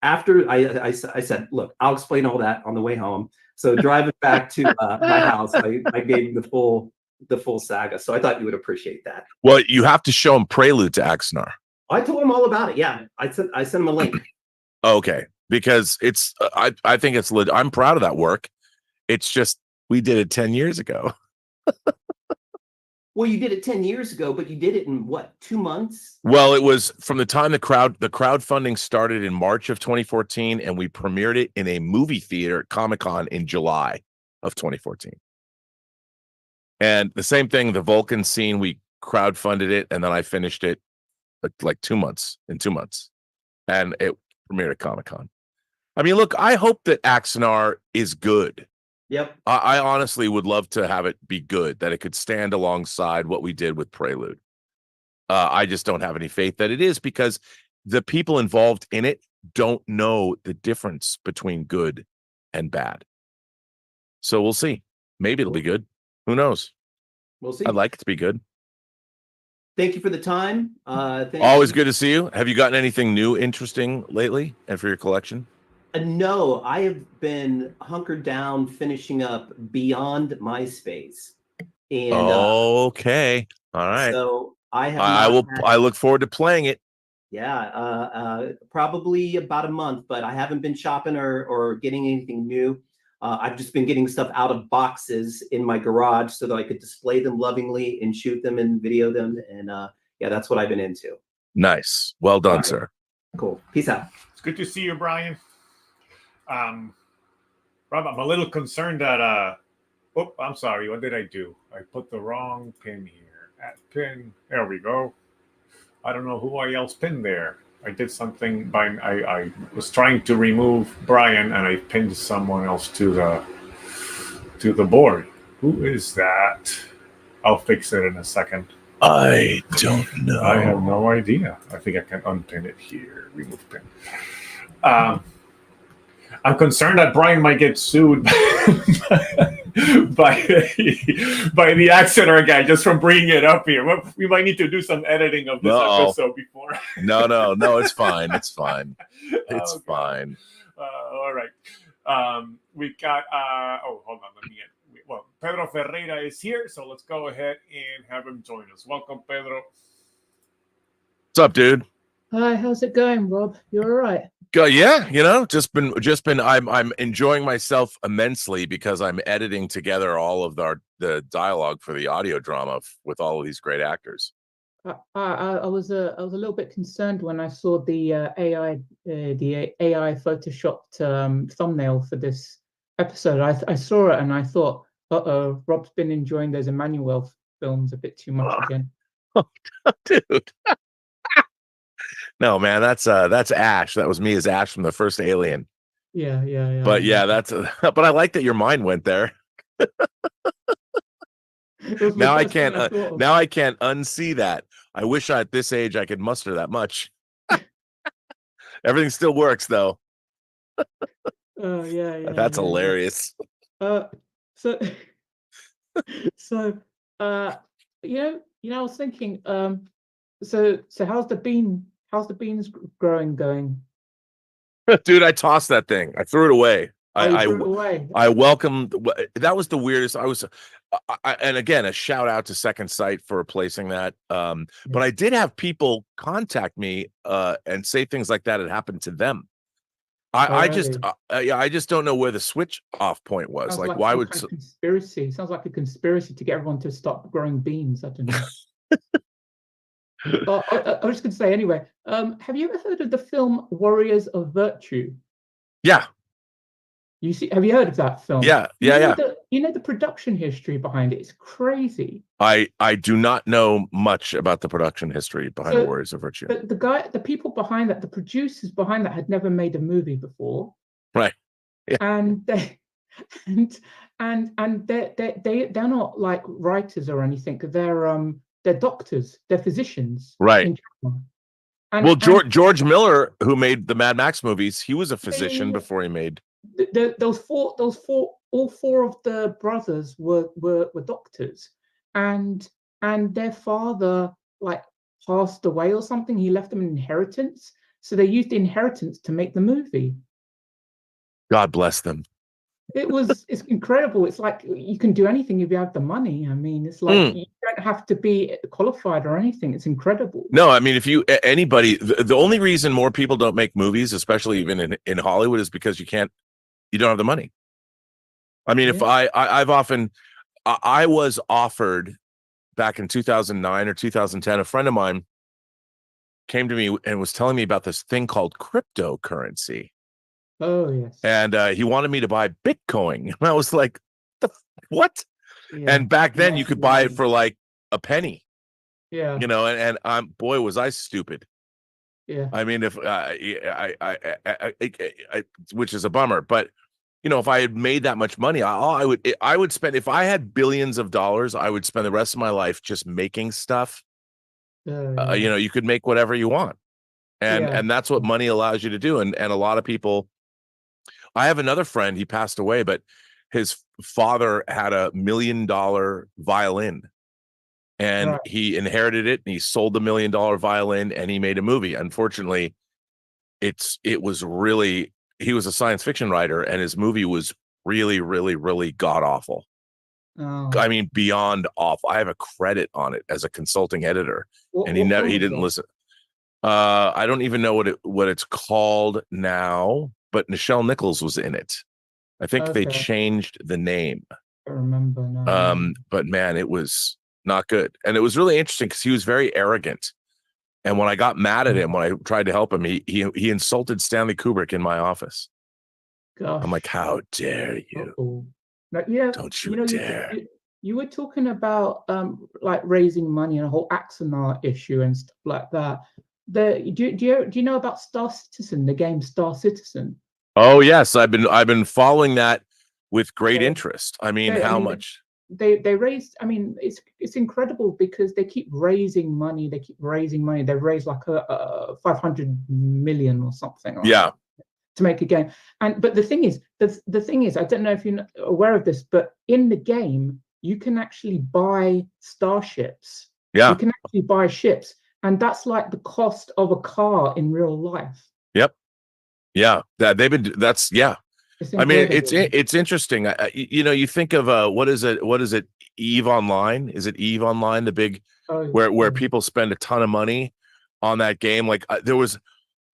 after I said, "Look, I'll explain all that on the way home." So driving back to my house, I gave him the full saga. So I thought you would appreciate that. Well, you have to show him Prelude to Axanar. I told him all about it. Yeah, I sent him a link. Okay, because it's I think it's I'm proud of that work. It's just we did it 10 years ago. Well, you did it 10 years ago, but you did it in what, 2 months? Well, it was from the time the crowdfunding started in March of 2014, and we premiered it in a movie theater at Comic-Con in July of 2014. And the same thing, the Vulcan scene, we crowdfunded it, and then I finished it like 2 months, and it premiered at Comic-Con. I mean, look, I hope that Axanar is good. Yep. I honestly would love to have it be good, that it could stand alongside what we did with Prelude. I just don't have any faith that it is, because the people involved in it don't know the difference between good and bad. So we'll see. Maybe it'll be good. Who knows? We'll see. I'd like it to be good. Thank you for the time. Always good to see you. Have you gotten anything new, interesting lately, and for your collection? No, I have been hunkered down finishing up Beyond MySpace. And okay. All right. So I look forward to playing it. Yeah, probably about a month, but I haven't been shopping or getting anything new. I've just been getting stuff out of boxes in my garage so that I could display them lovingly and shoot them and video them. And yeah, that's what I've been into. Nice. Well done, right. Sir. Cool. Peace out. It's good to see you, Brian. Rob, I'm a little concerned that I'm sorry, what did I do? I put the wrong pin here. At pin, there we go. I don't know who I else pinned there. I did something I was trying to remove Brian, and I pinned someone else to the board. Who is that? I'll fix it in a second. I don't know. I have no idea. I think I can unpin it here. Remove pin. I'm concerned that Brian might get sued by the Accenture guy just from bringing it up here. We might need to do some editing of this episode before. No, it's fine. It's fine. It's fine. All right. We got. Hold on. Let me get. Well, Pedro Ferreira is here, so let's go ahead and have him join us. Welcome, Pedro. What's up, dude? Hi, how's it going, Rob? You all right? Yeah, just been. I'm enjoying myself immensely because I'm editing together all of the dialogue for the audio drama with all of these great actors. I was a little bit concerned when I saw the AI photoshopped thumbnail for this episode. I saw it and I thought, Rob's been enjoying those Emmanuel films a bit too much again. Oh, dude. No, man, that's Ash. That was me as Ash from the first Alien. Yeah. But yeah, but I like that your mind went there. Now I can't unsee that. I wish at this age I could muster that much. Everything still works though. Oh yeah. That's hilarious. I was thinking, so how's the beans growing going? Dude, I tossed that thing. I threw it away. I welcomed. That was the weirdest. And again, a shout out to Second Sight for replacing that. But I did have people contact me and say things like that had happened to them. I just don't know where the switch off point was. Sounds like why would conspiracy? Sounds like a conspiracy to get everyone to stop growing beans. I don't know. I was just going to say anyway. Have you ever heard of the film Warriors of Virtue? Yeah. Have you heard of that film? Yeah. You know the production history behind it. It's crazy. I do not know much about the production history behind Warriors of Virtue. The people behind that, the producers behind that, had never made a movie before. Right. Yeah. And they're not like writers or anything. They're doctors. They're physicians. Right. George Miller, who made the Mad Max movies, he was a physician before he made. All four of the brothers were doctors, and their father like passed away or something. He left them an inheritance, so they used the inheritance to make the movie. God bless them. It's incredible. It's like you can do anything if you have the money. I mean, it's like you don't have to be qualified or anything. It's incredible. No, I mean, if anybody, the only reason more people don't make movies, especially even in Hollywood, is because you don't have the money. I mean, if I was offered back in 2009 or 2010, a friend of mine came to me and was telling me about this thing called cryptocurrency. Oh, yes. And he wanted me to buy Bitcoin. And I was like, what? Yeah. And back then you could buy it for like a penny. Yeah. And boy, was I stupid. Yeah. I mean, if which is a bummer, but if I had made that much money, I would spend, if I had billions of dollars, I would spend the rest of my life just making stuff. You could make whatever you want. And that's what money allows you to do. And a lot of people, I have another friend, he passed away, but his father had $1 million violin and he inherited it and he sold the $1 million violin and he made a movie. Unfortunately, he was a science fiction writer and his movie was really, really, really god awful. Oh. I mean, beyond awful. I have a credit on it as a consulting editor and he didn't listen. I don't even know what it's called now, but Nichelle Nichols was in it. I think they changed the name. I remember now. But man, it was not good. And it was really interesting because he was very arrogant. And when I got mad at him, when I tried to help him, he insulted Stanley Kubrick in my office. Gosh. I'm like, how dare you? Don't you dare. You were talking about like raising money and a whole Axonar issue and stuff like that. Do you know about Star Citizen, the game Star Citizen? Oh yes, I've been following that with great interest. I mean, how much? they raised. I mean, it's incredible because they keep raising money. They keep raising money. They raised like a 500 million or something. Like Yeah. To make a game. But the thing is, the thing is, I don't know if you're aware of this, but in the game you can actually buy starships. Yeah. You can actually buy ships, and that's like the cost of a car in real life. Yep. Yeah. Yeah. I mean, it's interesting. You know, you think of what is it? EVE Online? Is it EVE Online? The big where people spend a ton of money on that game. Like there was.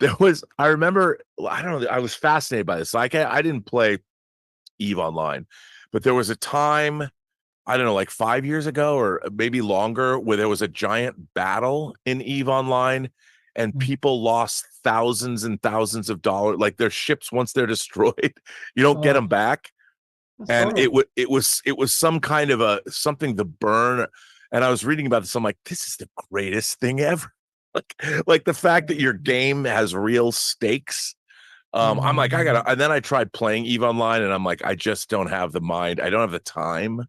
I remember, I don't know, I was fascinated by this. Like I didn't play EVE Online, but there was a time, I don't know, like 5 years ago or maybe longer, where there was a giant battle in EVE Online and people lost thousands and thousands of dollars. Like their ships, once they're destroyed, you don't get them back. And it was some kind of something to burn. And I was reading about this. I'm like, this is the greatest thing ever. Like the fact that your game has real stakes. I'm like, and then I tried playing EVE Online and I'm like, I just don't have the mind. I don't have the time.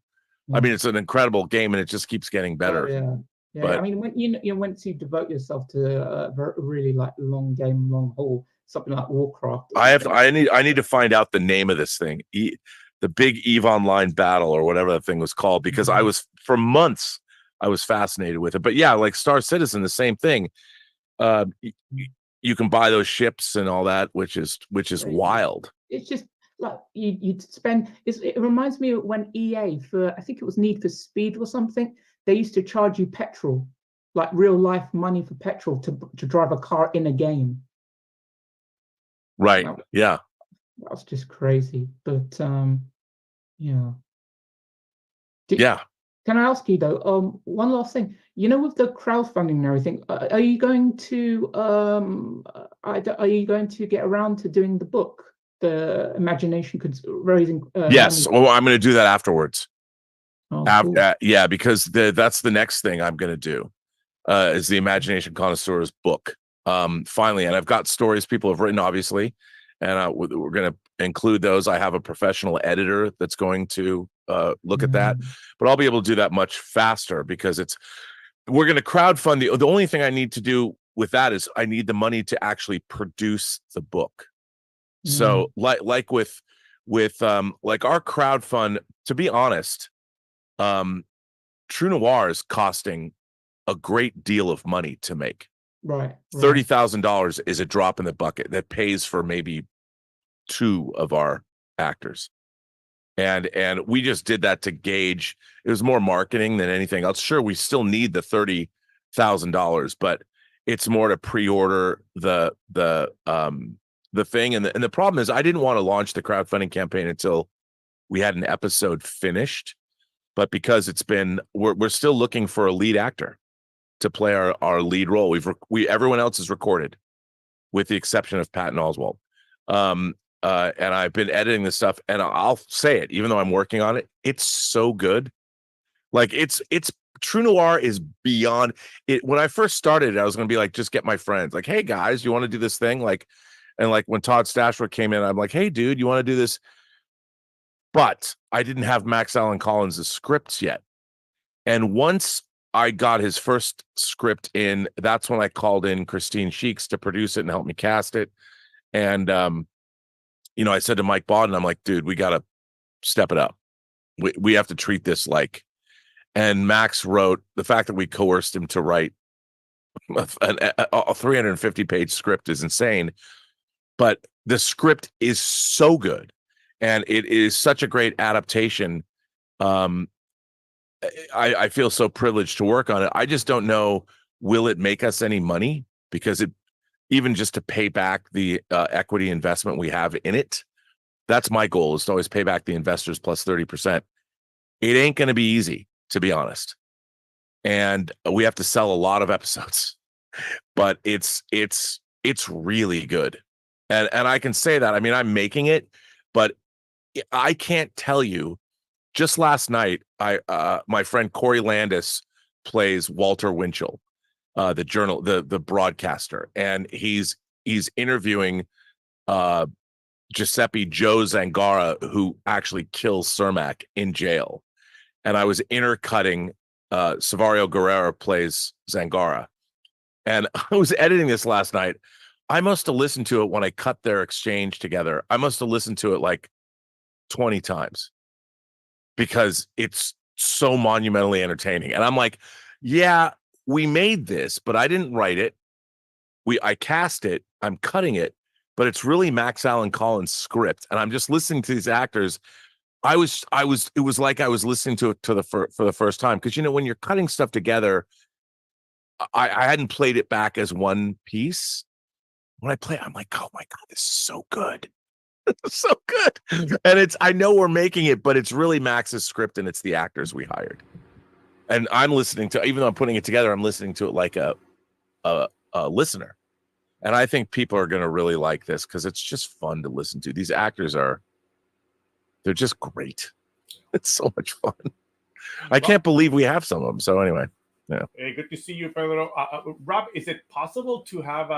I mean, it's an incredible game and it just keeps getting better. Yeah. But I mean, when you once you devote yourself to a really like long game, long haul, something like Warcraft. I need to find out the name of this thing. The big EVE Online battle or whatever that thing was called, because I was, for months, I was fascinated with it. But yeah, like Star Citizen, the same thing. You can buy those ships and all that, which is wild. It's just like you'd spend. It reminds me of when EA, for I think it was Need for Speed or something, they used to charge you petrol, like real life money for petrol to drive a car in a game. Right. Yeah. That was just crazy. But yeah. Yeah. Can I ask you though? One last thing. You know, with the crowdfunding and everything, are you going to get around to doing the book, the imagination raising? Yes. Money? Well, I'm going to do that afterwards. Cool. Yeah, because that's the next thing I'm going to do. Is the Imagination Connoisseur's book. Finally, and I've got stories people have written, obviously, and we're going to include those. I have a professional editor that's going to look at that, but I'll be able to do that much faster because we're going to crowdfund. The only thing I need to do with that is I need the money to actually produce the book. So like with like our crowdfund, to be honest, True Noir is costing a great deal of money to make. Right. $30,000 is a drop in the bucket that pays for maybe 2 of our actors. And we just did that to gauge. It was more marketing than anything else. Sure, we still need the $30,000, but it's more to pre-order the thing. And the problem is I didn't want to launch the crowdfunding campaign until we had an episode finished. But because we're still looking for a lead actor to play our lead role. Everyone else is recorded, with the exception of Patton Oswalt. And I've been editing this stuff, and I'll say it, even though I'm working on it, it's so good. Like it's True Noir is beyond it. When I first started, I was going to be like, just get my friends, like, hey guys, you want to do this thing? And when Todd Stashwick came in, I'm like, hey dude, you want to do this? But I didn't have Max Allan Collins' scripts yet. And once I got his first script in, that's when I called in Christine Sheeks to produce it and help me cast it. And, I said to Mike Bodden, I'm like, dude, we got to step it up. We have to treat this like, and Max wrote, the fact that we coerced him to write a 350-page script is insane. But the script is so good. And it is such a great adaptation. I feel so privileged to work on it. I just don't know, will it make us any money? Because even just to pay back the equity investment we have in it, that's my goal, is to always pay back the investors plus 30%. It ain't going to be easy, to be honest. And we have to sell a lot of episodes, but it's really good. And I can say that, I mean, I'm making it, but I can't tell you. Just last night, my friend Corey Landis plays Walter Winchell, the broadcaster, and he's interviewing Giuseppe Joe Zangara, who actually kills Cermak in jail. and I was intercutting. Savario Guerrero plays Zangara, and I was editing this last night. I must have listened to it when I cut their exchange together. I must have listened to it like 20 times because it's so monumentally entertaining. And I'm like, yeah, we made this, but I didn't write it. I cast it, I'm cutting it, but it's really Max Allan Collins' script. And I'm just listening to these actors. It was like I was listening to it for the first time. Because, you know, when you're cutting stuff together, I hadn't played it back as one piece. When I play it, I'm like, oh my God, this is so good. It's so good. And I know we're making it, but it's really Max's script and it's the actors we hired. And I'm listening to, even though I'm putting it together, I'm listening to it like a listener. And I think people are going to really like this because it's just fun to listen to. These actors they're just great. It's so much fun. I can't believe we have some of them. So anyway, yeah. Hey, good to see you, Pedro. Rob, is it possible to have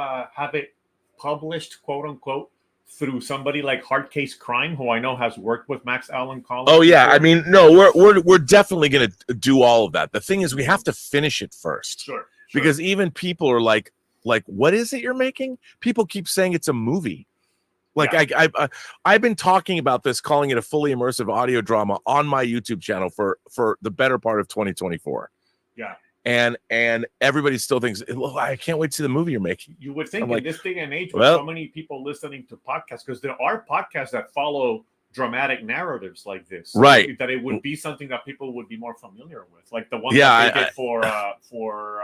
it published, quote unquote, through somebody like Hard Case Crime, who I know has worked with Max Allan Collins? Oh yeah, before? I mean, no, we're definitely going to do all of that. The thing is, we have to finish it first. Sure. Because even people are like, what is it you're making? People keep saying it's a movie. Like yeah. I've been talking about this, calling it a fully immersive audio drama on my YouTube channel for the better part of 2024. Yeah. And everybody still thinks, I can't wait to see the movie you're making. You would think in this day and age with so many people listening to podcasts, because there are podcasts that follow dramatic narratives like this, right? That it would be something that people would be more familiar with, like the one that they did for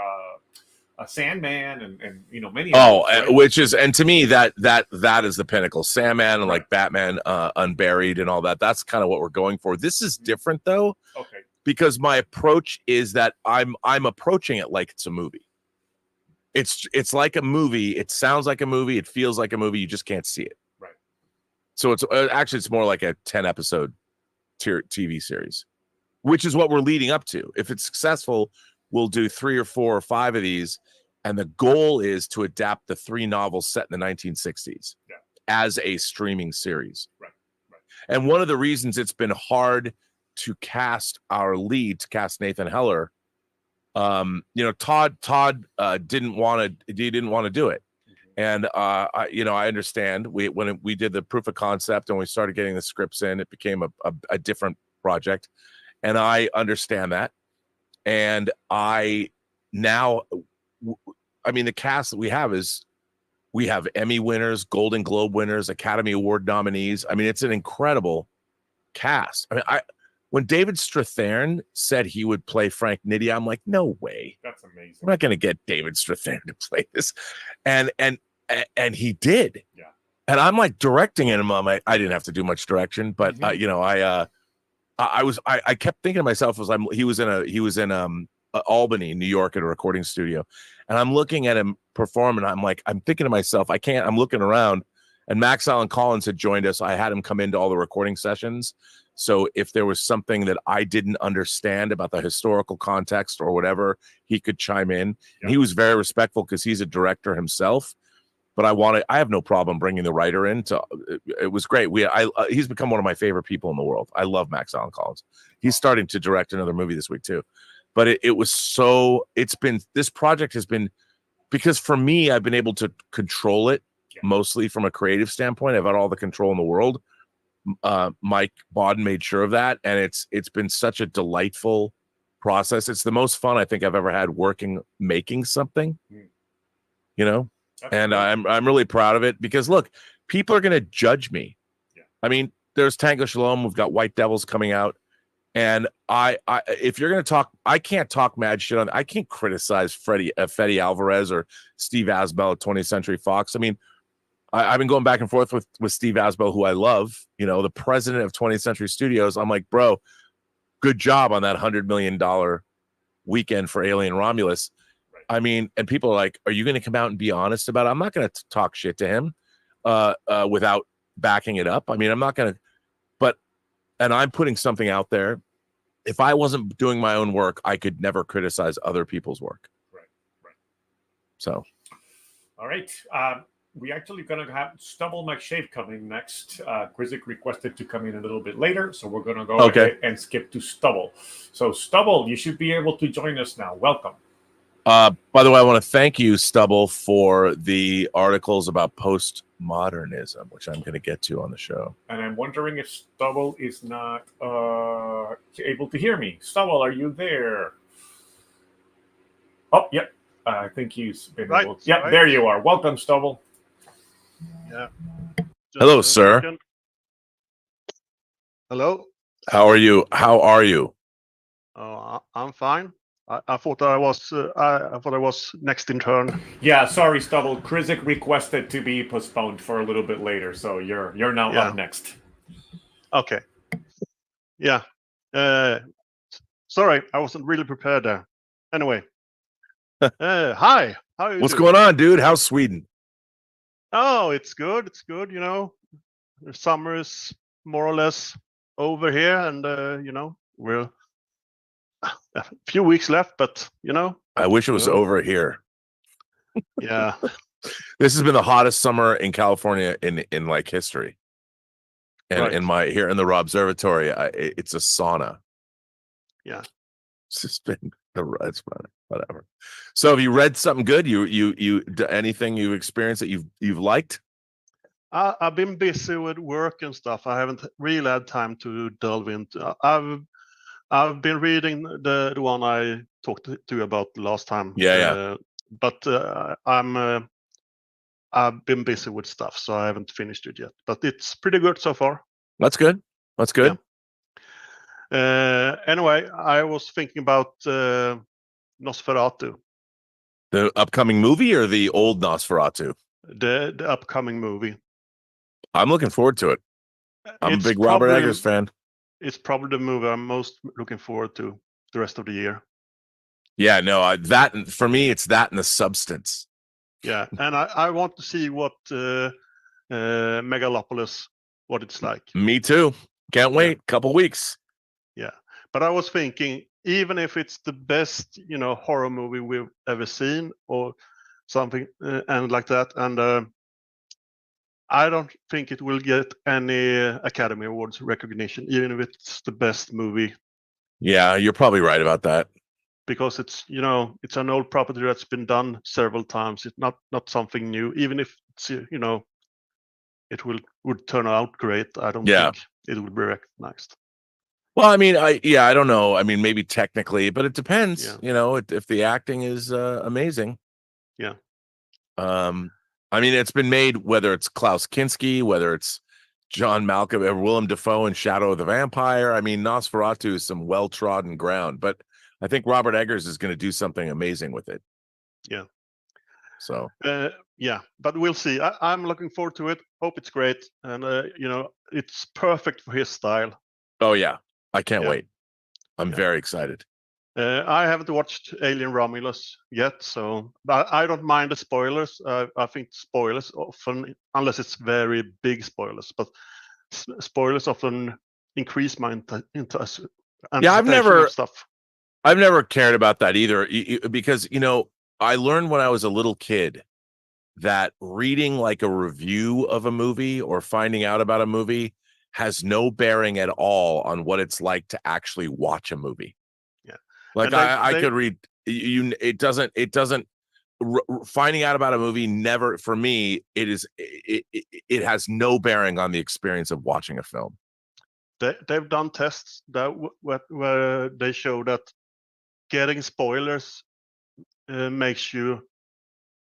Sandman and you know many. Right? Which is, and to me that is the pinnacle. Sandman and like Batman Unburied and all that. That's kind of what we're going for. This is different though. Okay. Because my approach is that I'm approaching it like it's a movie. It's like a movie. It sounds like a movie. It feels like a movie. You just can't see it. Right. So it's more like a 10-episode TV series, which is what we're leading up to. If it's successful, we'll do 3 or 4 or 5 of these, and the goal is to adapt the 3 novels set in the 1960s as a streaming series. Right. And one of the reasons it's been hard to cast our lead, to cast Nathan Heller, you know, Todd didn't want to do it. And I understand. When we did the proof of concept and we started getting the scripts in, it became a different project, and I understand that. And the cast that we have Emmy winners, Golden Globe winners, Academy Award nominees. I mean, it's an incredible cast. I mean, when David Strathairn said he would play Frank Nitti, I'm like, no way. That's amazing. We're not going to get David Strathairn to play this. And he did. Yeah. And I'm like directing him. I didn't have to do much direction, but I kept thinking to myself, he was in Albany, New York, at a recording studio, and I'm looking at him perform, and I'm thinking to myself, I'm looking around, and Max Allan Collins had joined us. I had him come into all the recording sessions. So if there was something that I didn't understand about the historical context or whatever, he could chime in. Yep. And he was very respectful because he's a director himself. But I have no problem bringing the writer in. It was great. He's become one of my favorite people in the world. I love Max Allan Collins. He's starting to direct another movie this week too. But this project has been, because for me, I've been able to control it mostly from a creative standpoint. I've had all the control in the world. Mike Bodden made sure of that, and it's been such a delightful process. It's the most fun I think I've ever had making something, you know. And I'm really proud of it, because look, people are going to judge me. Yeah. I mean, there's Tango Shalom. We've got White Devils coming out, and if you're going to talk, I can't talk mad shit on. I can't criticize Fede Alvarez or Steve Asbell at 20th Century Fox. I mean, I've been going back and forth with Steve Asbell, who I love, you know, the president of 20th Century Studios. I'm like, bro, good job on that $100 million weekend for Alien Romulus. Right. I mean, and people are like, are you going to come out and be honest about it? I'm not going to talk shit to him without backing it up. I mean, I'm not going to, and I'm putting something out there. If I wasn't doing my own work, I could never criticize other people's work. Right. So. All right. we actually gonna have Stubble McShave coming next. Krizik requested to come in a little bit later, so we're gonna go ahead and skip to Stubble. So Stubble, you should be able to join us now. Welcome. By the way, I want to thank you, Stubble, for the articles about postmodernism, which I'm going to get to on the show. And I'm wondering if Stubble is not able to hear me. Stubble, are you there? Oh, yep. I think he's been able to. Yep, there you are. Welcome, Stubble. Yeah. Hello, sir. Second. Hello. How are you? How are you? I'm fine. I thought I was next in turn. Yeah, sorry, Stubble. Krizik requested to be postponed for a little bit later, so you're now up next. Okay. Yeah. Sorry, I wasn't really prepared there. Anyway. Hi. How are you? What's doing? going on, dude? How's Sweden? Oh, it's good. It's good. You know, the summer is more or less over here, and we're a few weeks left, but I wish it was over here. Yeah. This has been the hottest summer in California in like history. And in here in the Observatory, it's a sauna. Yeah. It's just been it's whatever. So have you read something good? You anything you experienced that you've liked? I've been busy with work and stuff. I haven't really had time to delve into. I've been reading the one I talked to you about last time. Yeah. But I've been busy with stuff, so I haven't finished it yet. But it's pretty good so far. That's good. That's good. Yeah. Anyway, I was thinking about Nosferatu. The upcoming movie or the old Nosferatu? The upcoming movie. I'm looking forward to it. I'm a big Robert Eggers fan. It's probably the movie I'm most looking forward to the rest of the year. Yeah, no, that for me, it's that and the substance. Yeah, and I want to see what Megalopolis, what it's like. Me too. Can't wait. Couple weeks. Yeah, but I was thinking, even if it's the best, horror movie we've ever seen or something, and like that, and I don't think it will get any Academy Awards recognition, even if it's the best movie. Yeah, you're probably right about that. Because it's it's an old property that's been done several times. It's not something new. Even if it's it would turn out great, I don't think it will be recognized. Well, I mean, I don't know. I mean, maybe technically, but it depends. Yeah. If the acting is amazing. Yeah. I mean, it's been made, whether it's Klaus Kinski, whether it's John Malkovich or Willem Dafoe in Shadow of the Vampire. I mean, Nosferatu is some well-trodden ground, but I think Robert Eggers is going to do something amazing with it. Yeah. So. Yeah, but we'll see. I'm looking forward to it. Hope it's great, and it's perfect for his style. Oh yeah, I can't wait. I'm very excited. I haven't watched Alien Romulus yet, but I don't mind the spoilers. I think spoilers often, unless it's very big spoilers, but spoilers often increase my interest. Yeah, I've never cared about that either, because I learned when I was a little kid that reading like a review of a movie or finding out about a movie has no bearing at all on what it's like to actually watch a movie. Like I could read it doesn't finding out about a movie never, for me, it has no bearing on the experience of watching a film. They've done tests where they show that getting spoilers makes you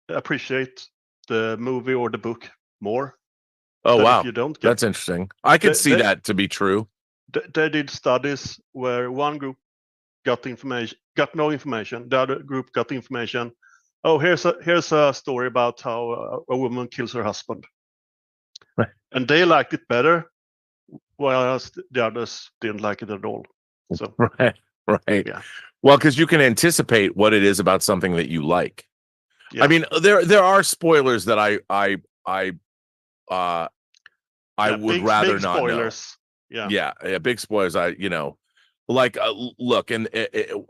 appreciate the movie or the book more. Oh wow, if you don't that's interesting. I could see that to be true. They did studies where one group got no information. The other group got information. Oh, here's a story about how a woman kills her husband, right. And they liked it better, whereas the others didn't like it at all. So right. Yeah. Well, because you can anticipate what it is about something that you like. Yeah. I mean, there are spoilers that I would rather big not spoilers. Know. Yeah, big spoilers. Like, look, and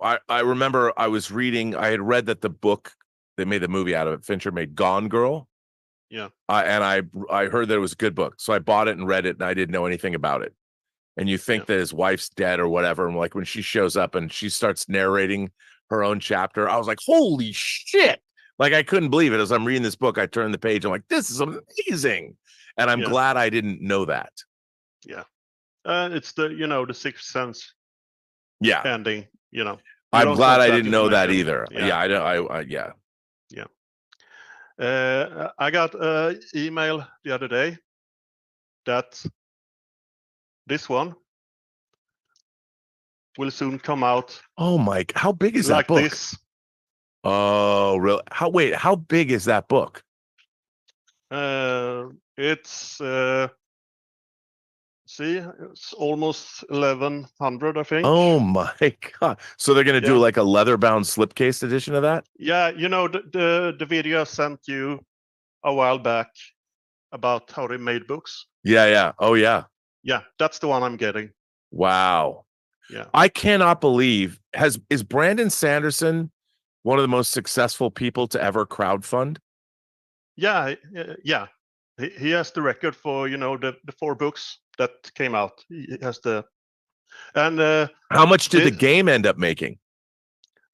I remember I was reading. I had read that the book, they made the movie out of it. Fincher made Gone Girl. Yeah. And I heard that it was a good book, so I bought it and read it, and I didn't know anything about it. And you think that his wife's dead or whatever, and like when she shows up and she starts narrating her own chapter, I was like, holy shit. Like, I couldn't believe it. As I'm reading this book, I turned the page. I'm like, this is amazing. And I'm glad I didn't know that. Yeah. It's the, the Sixth Sense ending, I'm glad I didn't know that either. Yeah, I don't. Yeah. I got an email the other day that this one will soon come out. Oh my! How big is that book? This. Oh, really? How big is that book? It's it's almost 1,100, I think. Oh my god! So they're gonna do like a leather-bound slipcase edition of that? Yeah, the video I sent you a while back about how they made books. Yeah. Oh yeah. Yeah, that's the one I'm getting. Wow. Yeah. I cannot believe is Brandon Sanderson one of the most successful people to ever crowdfund? Yeah. He has the record for the 4 books that came out. He has and how much did the game end up making?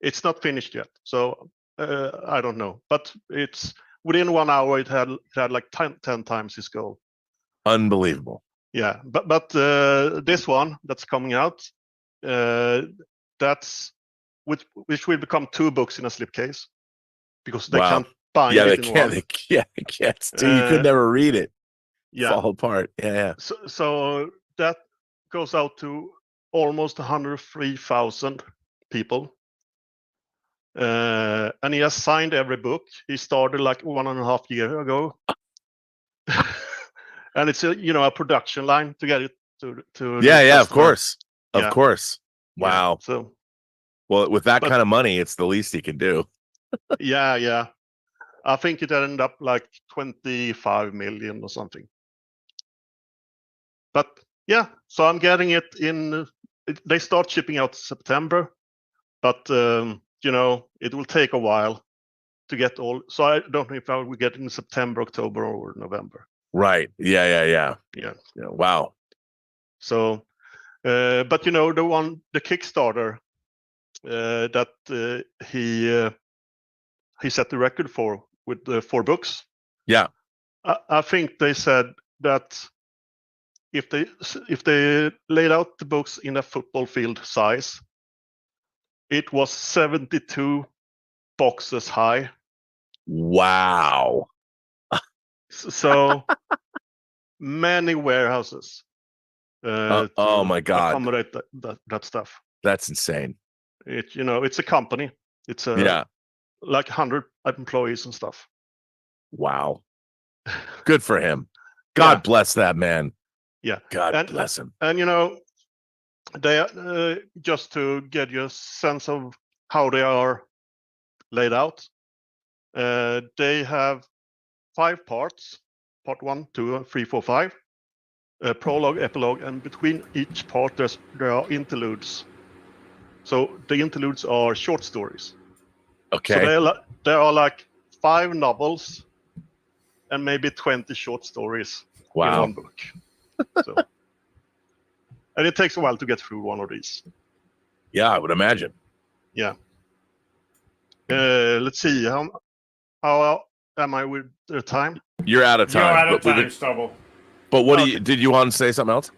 It's not finished yet, so I don't know. But it's within 1 hour. It had like 10 times his goal. Unbelievable. Yeah, but this one that's coming out, that's which will become 2 books in a slipcase because they can't bind it in one. They can't. You could never read it. Fall apart. Yeah. So that goes out to almost 103,000 people. And he has signed every book. He started like 1.5 years ago. And it's a production line to get it to of course. Of course. Wow. Yeah, so well, with that kind of money, it's the least he can do. Yeah. I think it ended up like 25 million or something. But yeah, so I'm getting it in. They start shipping out September, but it will take a while to get all. So I don't know if I will get it in September, October, or November. Right. Yeah. Wow. So, but the Kickstarter that he set the record for with the 4 books. Yeah. I think they said that if they laid out the books in a football field size, it was 72 boxes high. Wow. So many warehouses. Oh my god! Accommodate that stuff. That's insane. It's a company. It's like 100 employees and stuff. Wow. Good for him. God bless that man. Yeah. God bless him. And they just to get you a sense of how they are laid out. They have 5 parts. Part 1, 2, 3, 4, 5. Prologue, epilogue, and between each part there are interludes. So the interludes are short stories. Okay. So there are like 5 novels and maybe 20 short stories in one book. So, and it takes a while to get through one of these. Yeah, I would imagine. Yeah. Let's see. How am I with the time? You're out of time. You're out of time, Stubble. But what did you want to say something else?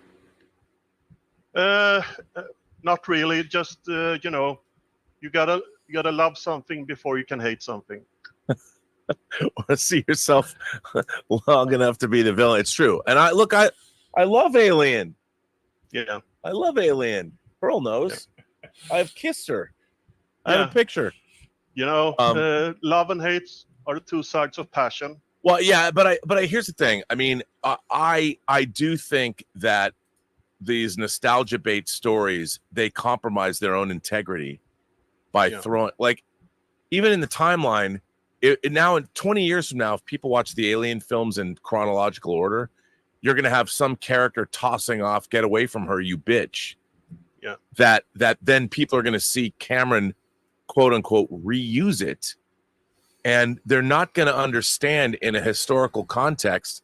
Not really. Just you gotta love something before you can hate something. Or see yourself long enough to be the villain. It's true. And I love Alien. Yeah. I love Alien. Pearl knows. Yeah. I've kissed her. I have a picture. Love and hate are the 2 sides of passion. Well, yeah, but here's the thing. I mean, I do think that these nostalgia bait stories, they compromise their own integrity by throwing, like, even in the timeline. Now, in 20 years from now, if people watch the Alien films in chronological order, you're going to have some character tossing off, "Get away from her, you bitch." Yeah. That then people are going to see Cameron, quote unquote, reuse it. And they're not going to understand in a historical context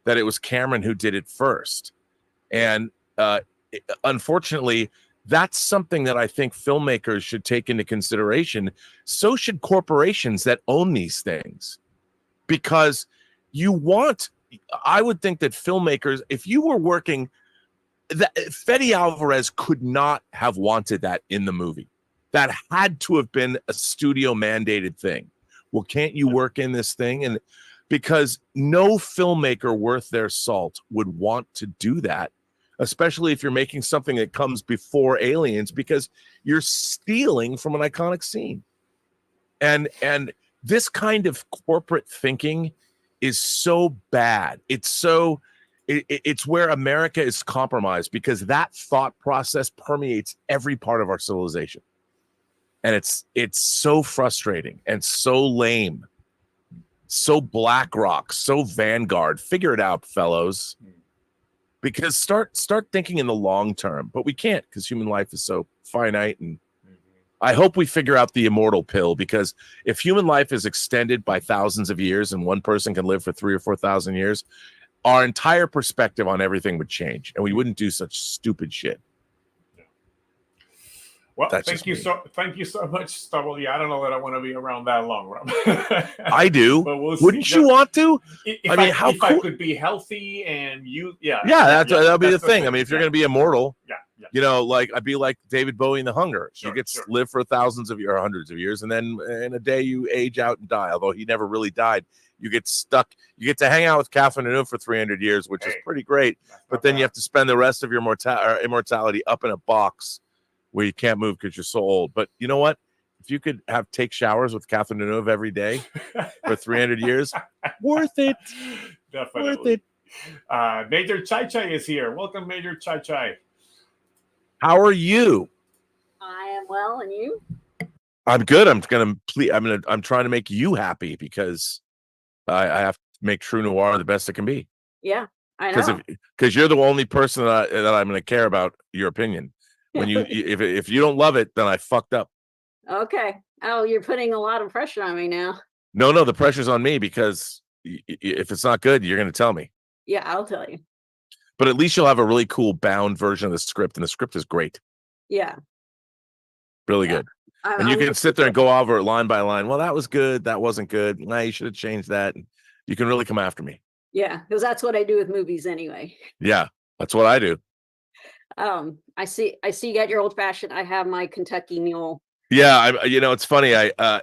that it was Cameron who did it first. And unfortunately, that's something that I think filmmakers should take into consideration. So should corporations that own these things. Because I would think that filmmakers, if you were working, Fede Alvarez could not have wanted that in the movie. That had to have been a studio mandated thing. Well, can't you work in this thing? And because no filmmaker worth their salt would want to do that, especially if you're making something that comes before Aliens, because you're stealing from an iconic scene. And this kind of corporate thinking is so bad. It's where America is compromised, because that thought process permeates every part of our civilization. And it's so frustrating and so lame, so BlackRock, so Vanguard. Figure it out, fellows. Because start thinking in the long term, but we can't, because human life is so finite. And I hope we figure out the immortal pill, because if human life is extended by thousands of years and one person can live for 3,000 or 4,000 years, our entire perspective on everything would change, and we wouldn't do such stupid shit. Well, thank you so much, Stubble. Yeah, I don't know that I want to be around that long, Rob. I do. But we'll Wouldn't you want to? If How cool? I could be healthy and that'll be the thing. I mean, if you're going to be immortal, yeah. I'd be like David Bowie in The Hunger. Sure, you get to live for thousands of years, or hundreds of years, and then in a day you age out and die. Although he never really died. You get stuck. You get to hang out with Catherine Deneuve for 300 years, which is pretty great. But then you have to spend the rest of your immortality up in a box where you can't move because you're so old. But you know what? If you could take showers with Catherine Deneuve every day for 300 years, worth it. Definitely. Worth it. Major Chai Chai is here. Welcome, Major Chai Chai. How are you? I am well, and you? I'm good. I'm trying to make you happy, because I have to make True Noir the best it can be. Yeah, I know. Because you're the only person that I'm going to care about your opinion. When if you don't love it, then I fucked up. Okay. Oh, you're putting a lot of pressure on me now. No, the pressure's on me, because if it's not good, you're going to tell me. Yeah, I'll tell you. But at least you'll have a really cool bound version of the script, and the script is great. Yeah. Really good. And you can sit there and go over it line by line. Well, that was good. That wasn't good. Nah, you should have changed that. You can really come after me. Yeah, because that's what I do with movies anyway. Yeah, that's what I do. I see you got your old fashioned. I have my Kentucky Mule. Yeah, it's funny.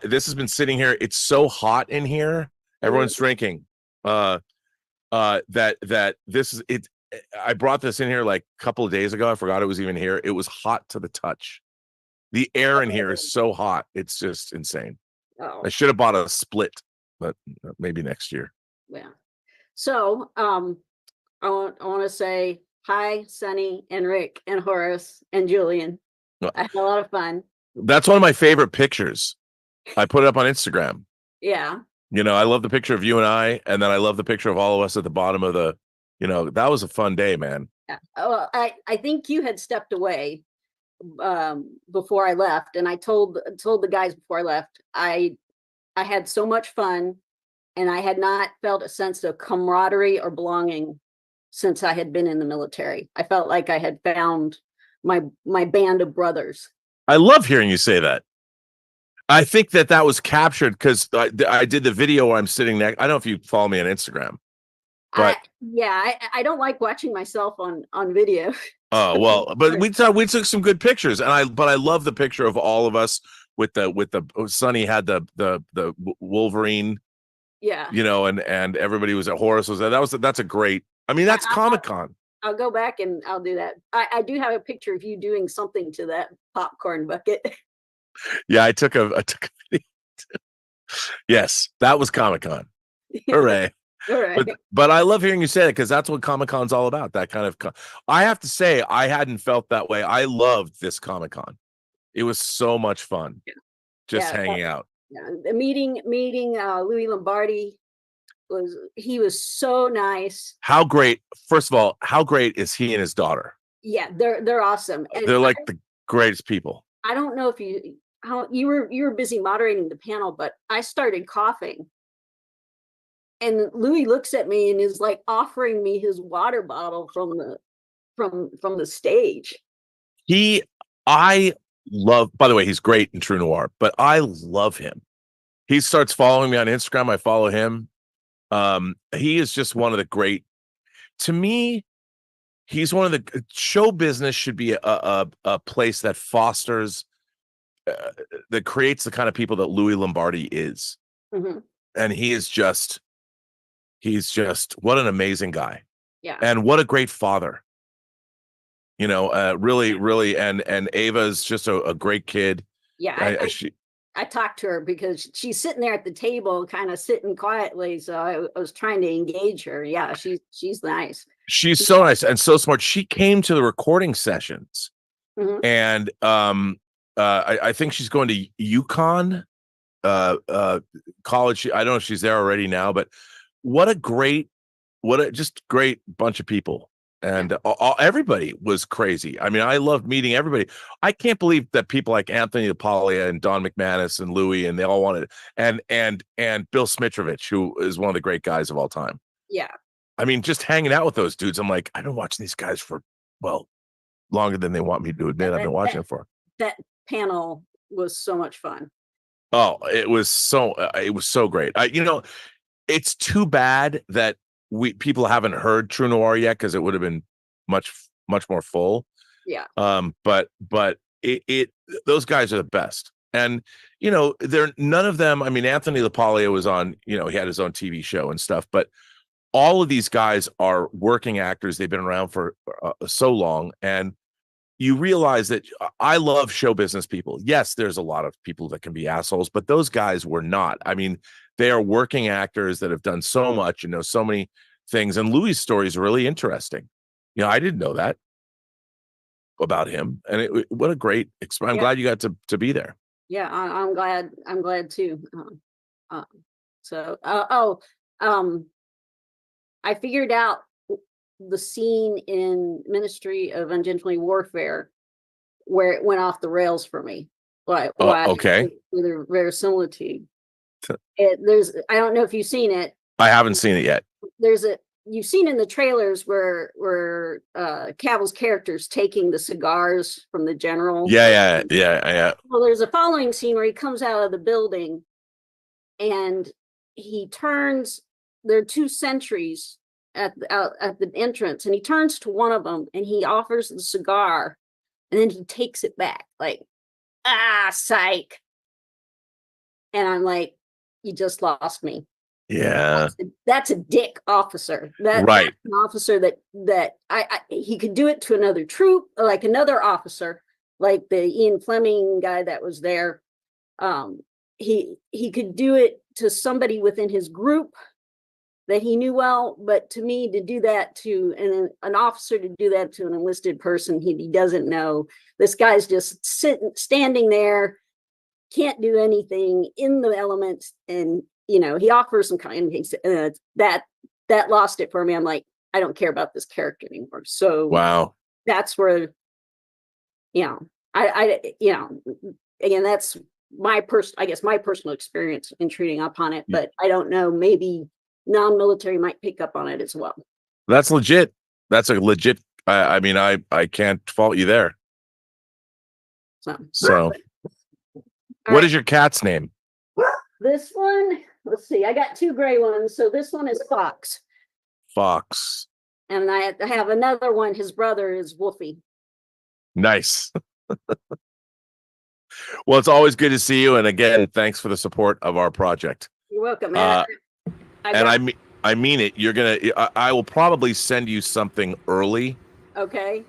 This has been sitting here. It's so hot in here. Everyone's drinking. That this is it. I brought this in here like a couple of days ago. I forgot it was even here. It was hot to the touch. The air in here is so hot. It's just insane. Oh. I should have bought a split, but maybe next year. Yeah. So, I want to say hi, Sonny and Rick and Horace and Julian. I had a lot of fun. That's one of my favorite pictures. I put it up on Instagram. Yeah. I love the picture of you and I, and then I love the picture of all of us at the bottom of the, that was a fun day, man. Yeah. Well, I think you had stepped away before I left, and I told the guys before I left, I had so much fun, and I had not felt a sense of camaraderie or belonging since I had been in the military. I felt like I had found my band of brothers. I love hearing you say that. I think that was captured because I did the video where I'm sitting next. I don't know if you follow me on Instagram. But I don't like watching myself on video. Oh well, but we took some good pictures, and I love the picture of all of us with the Sonny had the Wolverine. Yeah. And everybody was at Horace was there. That's a great. I mean, that's Comic-Con. I'll go back and I'll do that. I do have a picture of you doing something to that popcorn bucket. Yeah, I took a video. Yes, that was Comic-Con. Hooray. All right. But I love hearing you say that, because that's what Comic-Con's all about. That kind of. I have to say, I hadn't felt that way. I loved this Comic-Con. It was so much fun, just hanging out. Yeah, the meeting Louis Lombardi was so nice. How great! First of all, how great is he and his daughter? Yeah, they're awesome. And they're like the greatest people. I don't know if you. how you were busy moderating the panel, but I started coughing. And Louis looks at me and is like offering me his water bottle from the stage. I love, by the way, he's great in True Noir, but I love him. He starts following me on Instagram. I follow him. He is just one of the great, to me, he's one of the show business should be a place that fosters, that creates the kind of people that Louis Lombardi is. Mm-hmm. And he's just what an amazing guy. Yeah. And what a great father. You know, really, and Ava's just a great kid. Yeah, I talked to her because she's sitting there at the table, kind of sitting quietly. So I was trying to engage her. Yeah, she's nice. She's so nice and so smart. She came to the recording sessions, mm-hmm. and I think she's going to UConn college. I don't know if she's there already now, but what a just great bunch of people. And everybody was crazy. I mean, I loved meeting everybody. I can't believe that people like Anthony DePaglia and Don McManus and Louis, and they all wanted, and Bill Smitrovich, who is one of the great guys of all time. Yeah. I mean, just hanging out with those dudes, I'm like, I've been watching these guys for, well, longer than they want me to admit. I've been watching it for. That panel was so much fun. Oh, it was so great. It's too bad that people haven't heard True Noir yet, because it would have been much more full. Yeah. But those guys are the best. And none of them, I mean, Anthony LaPaglia was on, he had his own TV show and stuff, but all of these guys are working actors. They've been around for so long, and you realize that I love show business people. Yes, there's a lot of people that can be assholes, but those guys were not. I mean, they are working actors that have done so much and know so many things. And Louis' story is really interesting. I didn't know that about him. And what a great experience. I'm glad you got to be there. Yeah, I'm glad too. I figured out the scene in Ministry of Ungently Warfare where it went off the rails for me. Okay. With a verisimilitude. I don't know if you've seen it. I haven't seen it yet. You've seen in the trailers where Cavill's character's taking the cigars from the general. Yeah. Well, there's a following scene where he comes out of the building and he turns. There are two sentries at the entrance, and he turns to one of them and he offers the cigar, and then he takes it back like, psych. And I'm like, you just lost me. Yeah, that's a dick officer. Right, that's an officer that he could do it to another troop, like another officer, like the Ian Fleming guy that was there. He could do it to somebody within his group that he knew well, but to me, to do that to an officer, to do that to an enlisted person he doesn't know, this guy's just standing there, can't do anything in the elements, and he offers some kind of that lost it for me. I'm like, I don't care about this character anymore. So wow, that's where again, that's my personal experience intruding upon it, but I don't know, maybe non-military might pick up on it as well. That's legit. That's a legit. I mean, I can't fault you there. So what is your cat's name? This one, let's see, I got two gray ones. So this one is Fox. Fox. And I have another one. His brother is Wolfie. Nice. Well, it's always good to see you. And again, thanks for the support of our project. You're welcome, man. I mean it. I will probably send you something early. Okay.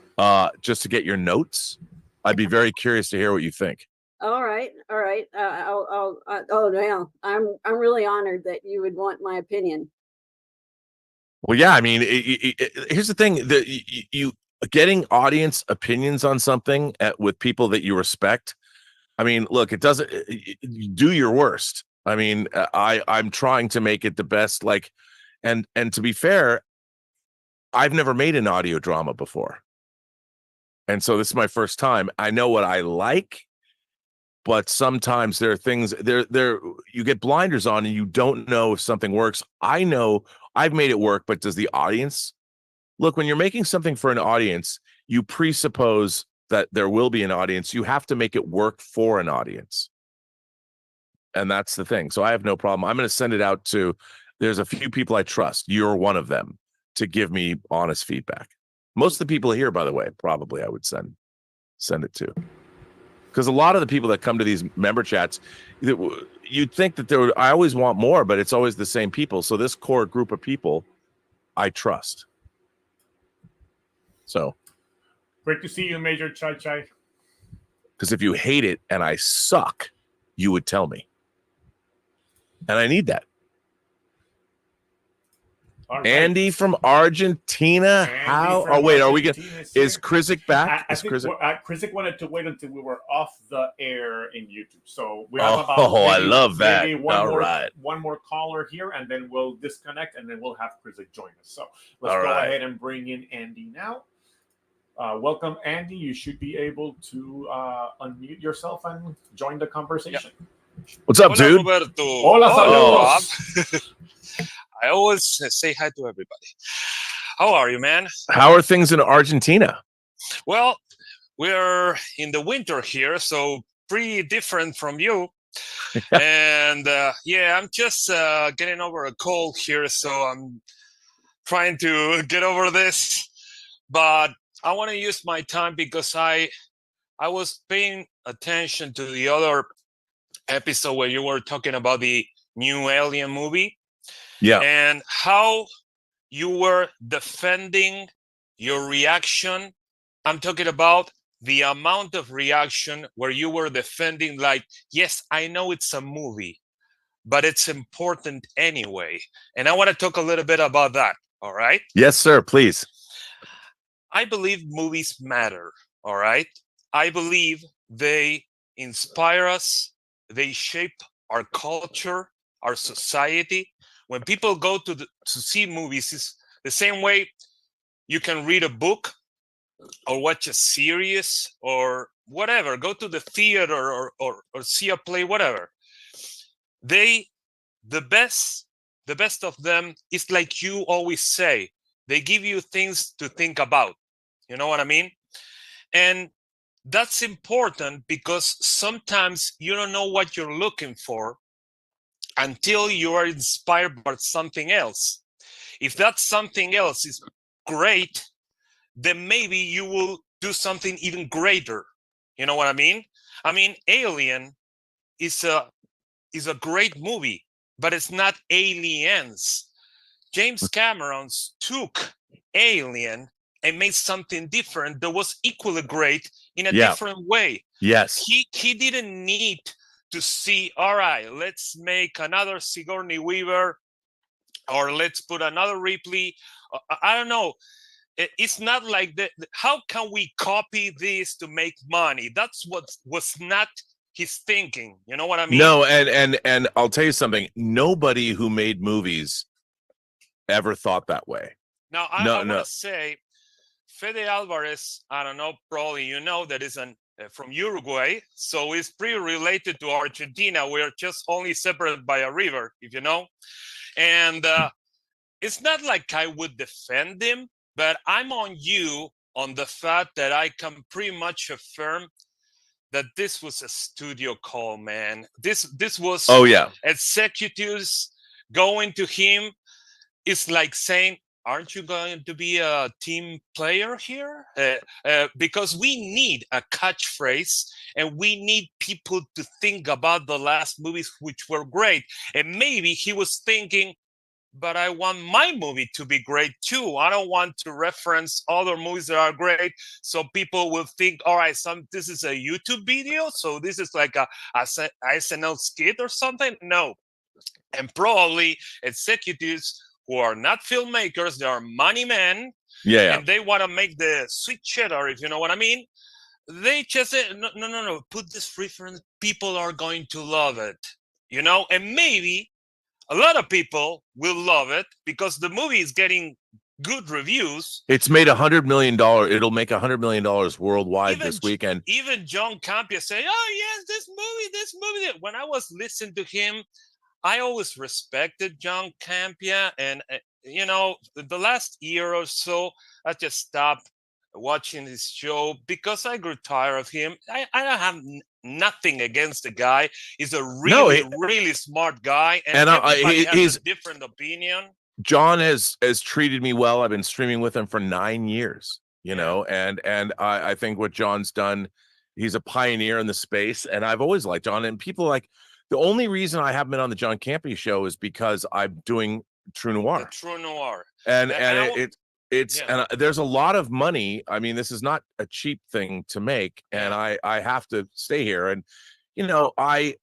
Just to get your notes. I'd be very curious to hear what you think. All right. I'm really honored that you would want my opinion. Well, yeah. I mean, here's the thing: that you getting audience opinions on something with people that you respect. I mean, look, it doesn't. Do your worst. I mean, I'm trying to make it the best. Like, and to be fair, I've never made an audio drama before, and so this is my first time. I know what I like, but sometimes there are things there you get blinders on and you don't know if something works. I know I've made it work, but does the audience? Look, when you're making something for an audience, you presuppose that there will be an audience. You have to make it work for an audience. And that's the thing. So I have no problem. I'm going to send it out to, there's a few people I trust. You're one of them, to give me honest feedback. Most of the people here, by the way, probably I would send it to. Because a lot of the people that come to these member chats, you'd think that I always want more, but it's always the same people. So this core group of people, I trust. So. Great to see you, Major Chai Chai. Because if you hate it and I suck, you would tell me. And I need that. Right. Andy from Argentina. How? Oh wait, are we going? Is Krizik back? Krizik wanted to wait until we were off the air in YouTube. So we have about. Oh, I love that. One more caller here, and then we'll disconnect, and then we'll have Krizik join us. So let's go ahead and bring in Andy now. Welcome, Andy. You should be able to unmute yourself and join the conversation. Yep. What's up, dude? Roberto. Hola, Rob. I always say hi to everybody. How are you, man? How are things in Argentina? Well, we're in the winter here, so pretty different from you. And I'm just getting over a cold here, so I'm trying to get over this. But I want to use my time because I was paying attention to the other episode where you were talking about the new Alien movie. Yeah. And how you were defending your reaction. I'm talking about the amount of reaction where you were defending, like, yes, I know it's a movie, but it's important anyway. And I want to talk a little bit about that. All right? Yes, sir. Please. I believe movies matter. All right? I believe they inspire us. They shape our culture, our society. When people go to see movies, it's the same way you can read a book or watch a series or whatever. Go to the theater or see a play, whatever. The best of them is like you always say. They give you things to think about. You know what I mean? And that's important because sometimes you don't know what you're looking for until you are inspired by something else. If that something else is great, then maybe you will do something even greater. You know what I mean? I mean, Alien is a great movie, but it's not Aliens. James Cameron took Alien and made something different that was equally great in a different way. Yes. He didn't need to see, all right, let's make another Sigourney Weaver, or let's put another Ripley. I don't know. It's not like that. How can we copy this to make money? That's what was not his thinking. You know what I mean? No, and I'll tell you something. Nobody who made movies ever thought that way. Now, I want to say, Fede Alvarez, I don't know, probably you know, that is from Uruguay, so it's pretty related to Argentina. We're just only separated by a river, if you know. And it's not like I would defend him, but I'm on you on the fact that I can pretty much affirm that this was a studio call, man. This was executives going to him. It's like saying, aren't you going to be a team player here? Because we need a catchphrase and we need people to think about the last movies, which were great. And maybe he was thinking, but I want my movie to be great too. I don't want to reference other movies that are great, so people will think, all right, this is a YouTube video, so this is like a SNL skit or something. No. And probably executives who are not filmmakers, they are money men, and they want to make the sweet cheddar, if you know what I mean. They just say, no, put this reference, people are going to love it, you know. And maybe a lot of people will love it because the movie is getting good reviews. It's made $100 million. It'll make $100 million worldwide this weekend. Even John Campia say, "Oh yes, this movie." When I was listening to him, I always respected John Campia, and the last year or so, I just stopped watching his show because I grew tired of him. I don't have nothing against the guy. He's a really smart guy, and everybody has a different opinion. John has treated me well. I've been streaming with him for 9 years, you know, and I think what John's done, he's a pioneer in the space, and I've always liked John. And people like, the only reason I haven't been on the John Campia show is because I'm doing True Noir. The True Noir. And there's a lot of money. I mean, this is not a cheap thing to make, and I have to stay here. And I'd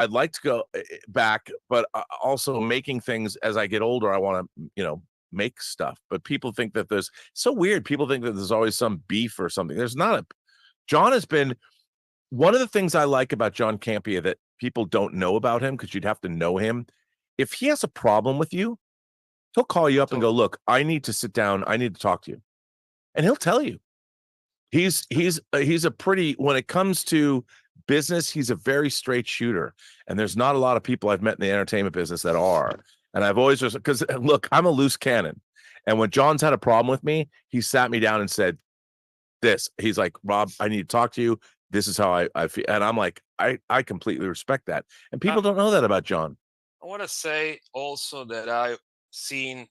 like to go back, but also making things as I get older, I want to make stuff. But people think that there's so weird. People think that there's always some beef or something. There's not. John has been one of the things I like about John Campia that people don't know about him, because you'd have to know him. If he has a problem with you, he'll call you up and go, "Look, I need to sit down. I need to talk to you," and he'll tell you. He's a pretty, when it comes to business, he's a very straight shooter, and there's not a lot of people I've met in the entertainment business that are. And I've always just, because look, I'm a loose cannon, and when John's had a problem with me, he sat me down and said this. He's like, "Rob, I need to talk to you. This is how I feel." And I'm like, I completely respect that, and people don't know that about John. I want to say also that I've seen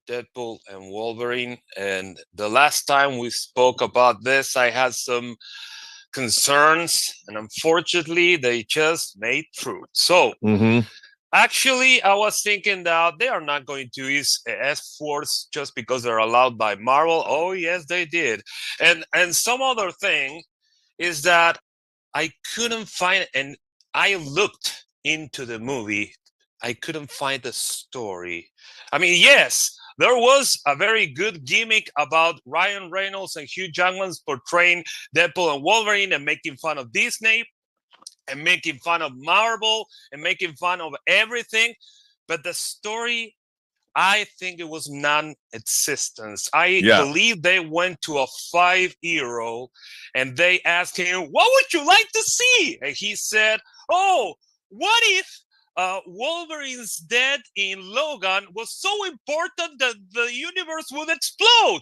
Deadpool and Wolverine, and the last time we spoke about this, I had some concerns, and unfortunately they just made truth. So actually, I was thinking that they are not going to use S-Force just because they're allowed by Marvel. Oh yes, they did. And some other thing is that I couldn't find, and I looked into the movie, I couldn't find the story. I mean, yes, there was a very good gimmick about Ryan Reynolds and Hugh Jackman's portraying Deadpool and Wolverine and making fun of Disney and making fun of Marvel and making fun of everything. But the story, I think it was non-existent. I believe they went to a 5-year-old and they asked him, "What would you like to see?" And he said, "Oh, what if Wolverine's death in Logan was so important that the universe would explode?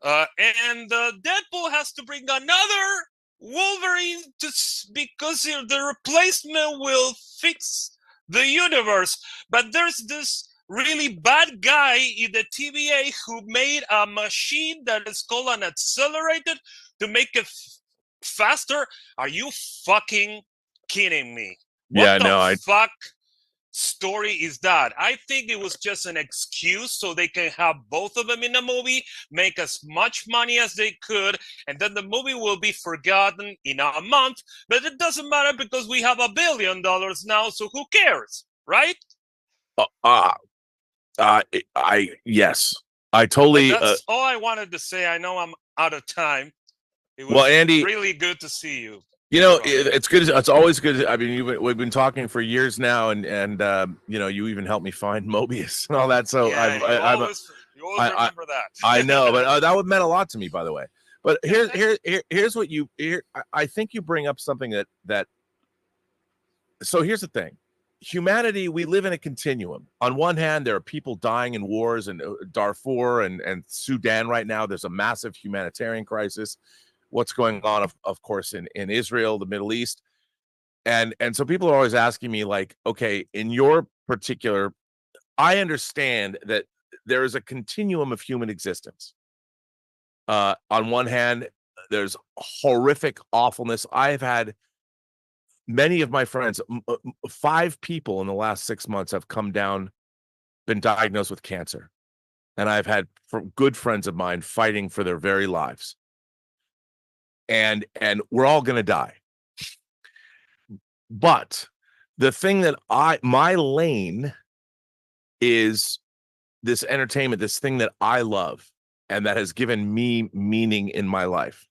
And Deadpool has to bring another Wolverine because the replacement will fix the universe. But there's this really bad guy in the TVA who made a machine that is called an accelerator to make it faster." Are you fucking kidding me? What the fuck story is that? I think it was just an excuse so they can have both of them in the movie, make as much money as they could, and then the movie will be forgotten in a month. But it doesn't matter because we have $1 billion now, so who cares, right? Yes, I totally. That's all I wanted to say. I know I'm out of time. It was Andy, really good to see you. It's good. It's always good. I mean, we've been talking for years now, and you even helped me find Mobius and all that. So you always remember that. I know, but that would meant a lot to me, by the way. But here's what I think you bring up something that. So here's the thing. Humanity, we live in a continuum. On one hand, there are people dying in wars in Darfur and Sudan right now. There's a massive humanitarian crisis. What's going on, of course, in Israel, the Middle East. And so people are always asking me, like, okay, in your particular, I understand that there is a continuum of human existence. On one hand, there's horrific awfulness. I've had many of my friends, 5 people in the last 6 months have come down, been diagnosed with cancer. And I've had good friends of mine fighting for their very lives. And we're all going to die. But the thing that my lane is this entertainment, this thing that I love and that has given me meaning in my life.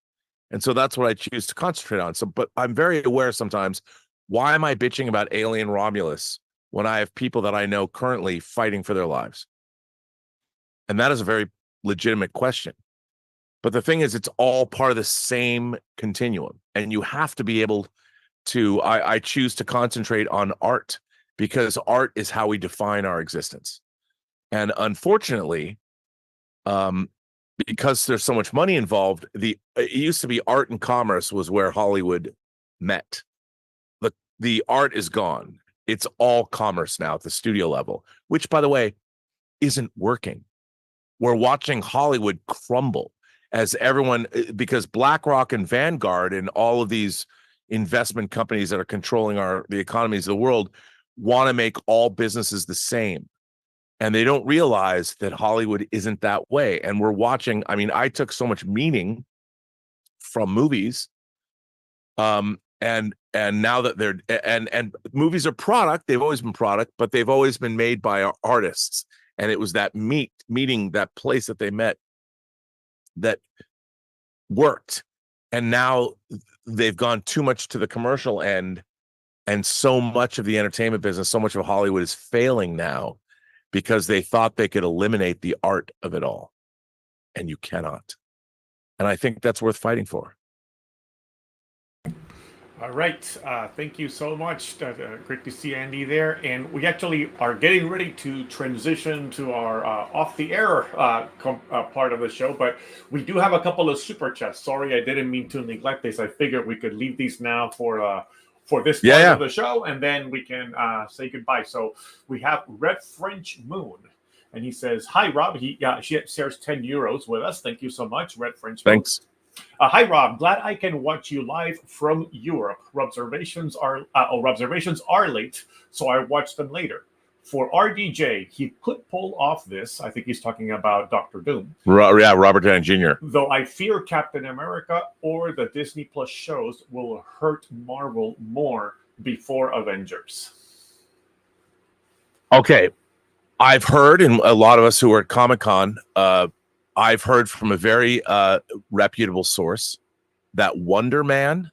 And so that's what I choose to concentrate on. So, but I'm very aware sometimes, why am I bitching about Alien Romulus when I have people that I know currently fighting for their lives? And that is a very legitimate question. But the thing is, it's all part of the same continuum. And you have to be able to, I choose to concentrate on art, because art is how we define our existence. And unfortunately, because there's so much money involved, it used to be art and commerce was where Hollywood met. The art is gone. It's all commerce now at the studio level, which, by the way, isn't working. We're watching Hollywood crumble as everyone, because BlackRock and Vanguard and all of these investment companies that are controlling the economies of the world want to make all businesses the same. And they don't realize that Hollywood isn't that way. And we're watching, I mean, I took so much meaning from movies. And now that they're, and movies are product, they've always been product, but they've always been made by artists. And it was that meeting, that place that they met that worked. And now they've gone too much to the commercial end. And so much of the entertainment business, so much of Hollywood is failing now because they thought they could eliminate the art of it all. And you cannot. And I think that's worth fighting for. All right. Thank you so much. Great to see Andy there. And we actually are getting ready to transition to our off-the-air part of the show. But we do have a couple of super chats. Sorry, I didn't mean to neglect this. I figured we could leave these now for this part of the show, and then we can say goodbye. So we have Red French Moon. And he says, hi, Rob. She shares 10 euros with us. Thank you so much, Red French Moon. Thanks. Hi, Rob. Glad I can watch you live from Europe. Observations are late, so I watch them later. For RDJ, he could pull off this. I think he's talking about Dr. Doom. Yeah, Robert Downey Jr. Though I fear Captain America or the Disney Plus shows will hurt Marvel more before Avengers. Okay. I've heard, and a lot of us who are at Comic-Con, I've heard from a very reputable source that Wonder Man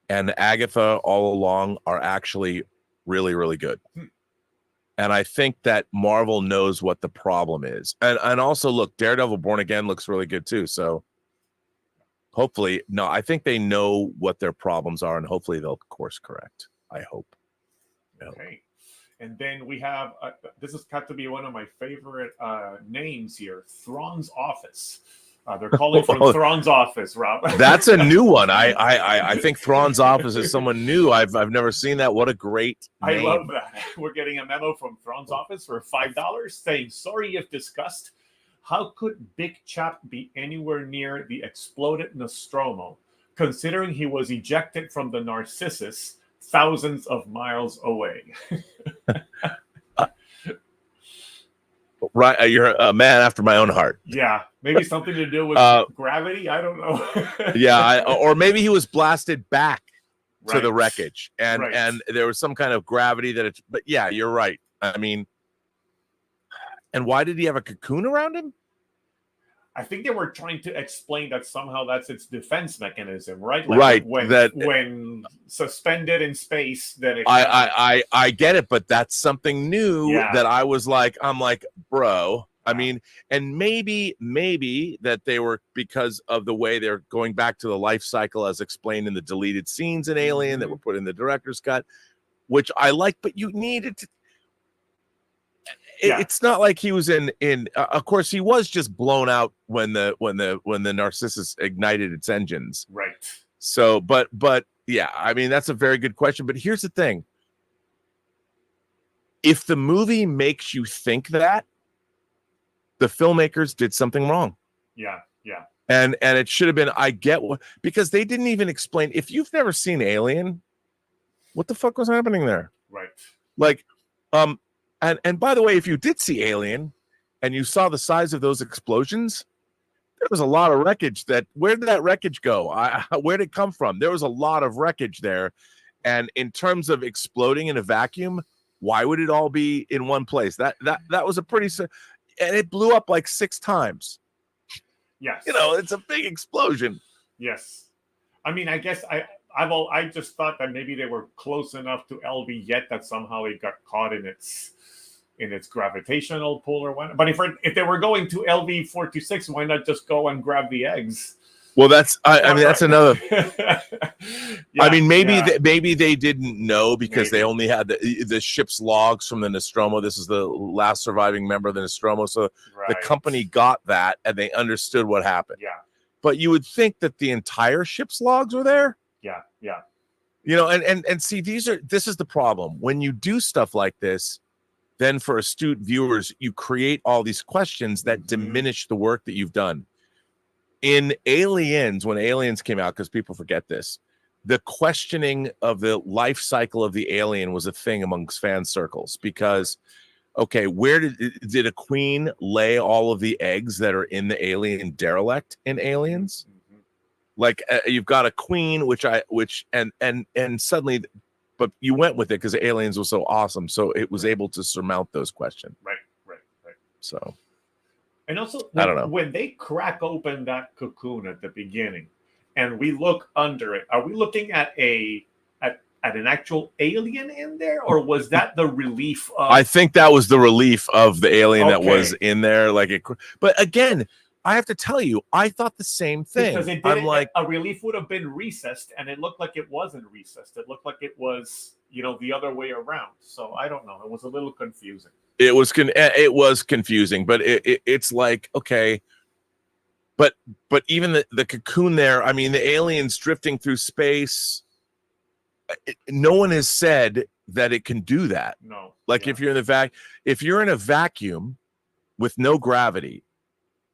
and Agatha all along are actually really, really good. And I think that Marvel knows what the problem is. And also, look, Daredevil Born Again looks really good too. So hopefully, no, I think they know what their problems are, and hopefully they'll course correct. I hope. Okay. And then we have, this has got to be one of my favorite names here, Thrawn's Office. They're calling from Thrawn's Office, Rob. That's a new one. I think Thrawn's Office is someone new. I've never seen that. What a great name. I love that. We're getting a memo from Thrawn's Office for $5 saying, sorry if discussed. How could Big Chap be anywhere near the exploded Nostromo, considering he was ejected from the Narcissus thousands of miles away? Right, you're a man after my own heart. Yeah, maybe something to do with gravity. I don't know. Yeah, or maybe he was blasted back to the wreckage, and there was some kind of gravity that it's. But yeah, you're right. I mean, and why did he have a cocoon around him? I think they were trying to explain that somehow that's its defense mechanism, right? Like when suspended in space, then it I get it, but that's something new that I'm like, bro. I mean, and maybe that they were, because of the way they're going back to the life cycle as explained in the deleted scenes in Alien that were put in the director's cut, which I like, but you needed to. It's not like he was in of course he was just blown out when the Narcissus ignited its engines. Right. So, but yeah, I mean, that's a very good question. But here's the thing. If the movie makes you think that, the filmmakers did something wrong. Yeah, yeah. And it should have been, I get what, because they didn't even explain. If you've never seen Alien, what the fuck was happening there? Right. Like, And by the way, if you did see Alien and you saw the size of those explosions, there was a lot of wreckage. Where did that wreckage go? Where did it come from? There was a lot of wreckage there. And in terms of exploding in a vacuum, why would it all be in one place? That was a pretty, and it blew up like 6 times. Yes. It's a big explosion. Yes. I mean, I guess I just thought that maybe they were close enough to LV yet that somehow it got caught in its in its gravitational pull or what. But if they were going to LV-426, why not just go and grab the eggs? Well, I mean, that's another. Yeah, I mean, maybe yeah. maybe they didn't know because they only had the ship's logs from the Nostromo. This is the last surviving member of the Nostromo. So the company got that and they understood what happened. Yeah. But you would think that the entire ship's logs were there. Yeah. Yeah. You know, and see, this is the problem. When you do stuff like this, then for astute viewers, you create all these questions that diminish the work that you've done. In Aliens, when Aliens came out, because people forget this, the questioning of the life cycle of the alien was a thing amongst fan circles because, okay, where did a queen lay all of the eggs that are in the alien derelict in Aliens? Like you've got a queen, and suddenly, but you went with it because Aliens was so awesome, so it was able to surmount those questions. Right. So. And also, I don't know. When they crack open that cocoon at the beginning, and we look under it, are we looking at an actual alien in there, or was that the relief of? I think that was the relief of the alien that was in there. But again, I have to tell you, I thought the same thing. Because I'm like, a relief would have been recessed, and it looked like it wasn't recessed. It looked like it was, the other way around. So I don't know. It was a little confusing. It was confusing, but it's like, okay, but even the cocoon there, I mean, the aliens drifting through space, no one has said that it can do that. No. Like if you're in a vacuum with no gravity,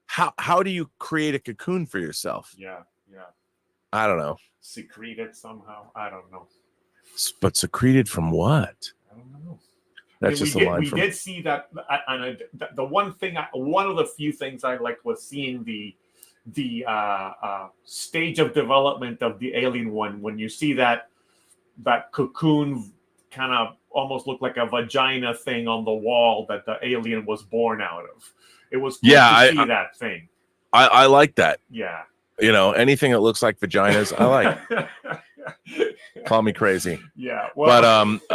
how do you create a cocoon for yourself? Yeah. I don't know. Secrete it somehow. I don't know. But secreted from what? I don't know. That's just a line. We did see that, and the one of the few things I liked was seeing the stage of development of the alien one. When you see that cocoon kind of almost looked like a vagina thing on the wall that the alien was born out of. It was cool to see that thing. I like that. Yeah. Anything that looks like vaginas, I like. Call me crazy. Yeah. Well, but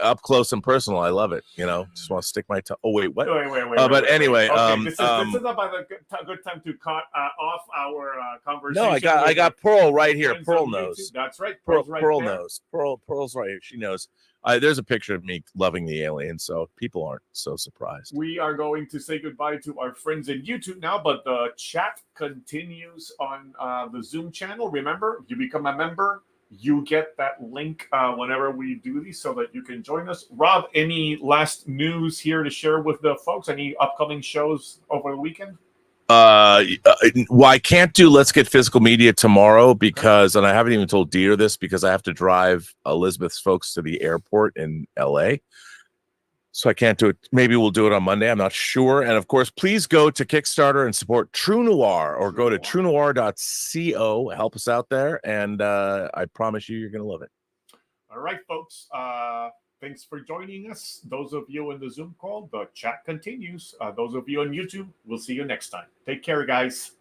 up close and personal, I love it. Just want to stick my tongue. Oh wait, what? Wait. But anyway, okay, this is about a good time to cut off our conversation. No, I got Pearl right here. Pearl knows. That's right. Pearl knows. Pearl's right here. She knows. There's a picture of me loving the alien, so people aren't so surprised. We are going to say goodbye to our friends in YouTube now, but the chat continues on the Zoom channel. Remember, you become a member, you get that link whenever we do these so that you can join us. Rob, any last news here to share with the folks? Any upcoming shows over the weekend? Well, I can't do Let's Get Physical Media tomorrow because, and I haven't even told Dieter this, because I have to drive Elizabeth's folks to the airport in LA. So I can't do it. Maybe we'll do it on Monday. I'm not sure. And of course, please go to Kickstarter and support True Noir, or go to truenoir.co. Help us out there. And I promise you're going to love it. All right, folks. Thanks for joining us. Those of you in the Zoom call, the chat continues. Those of you on YouTube, we'll see you next time. Take care, guys.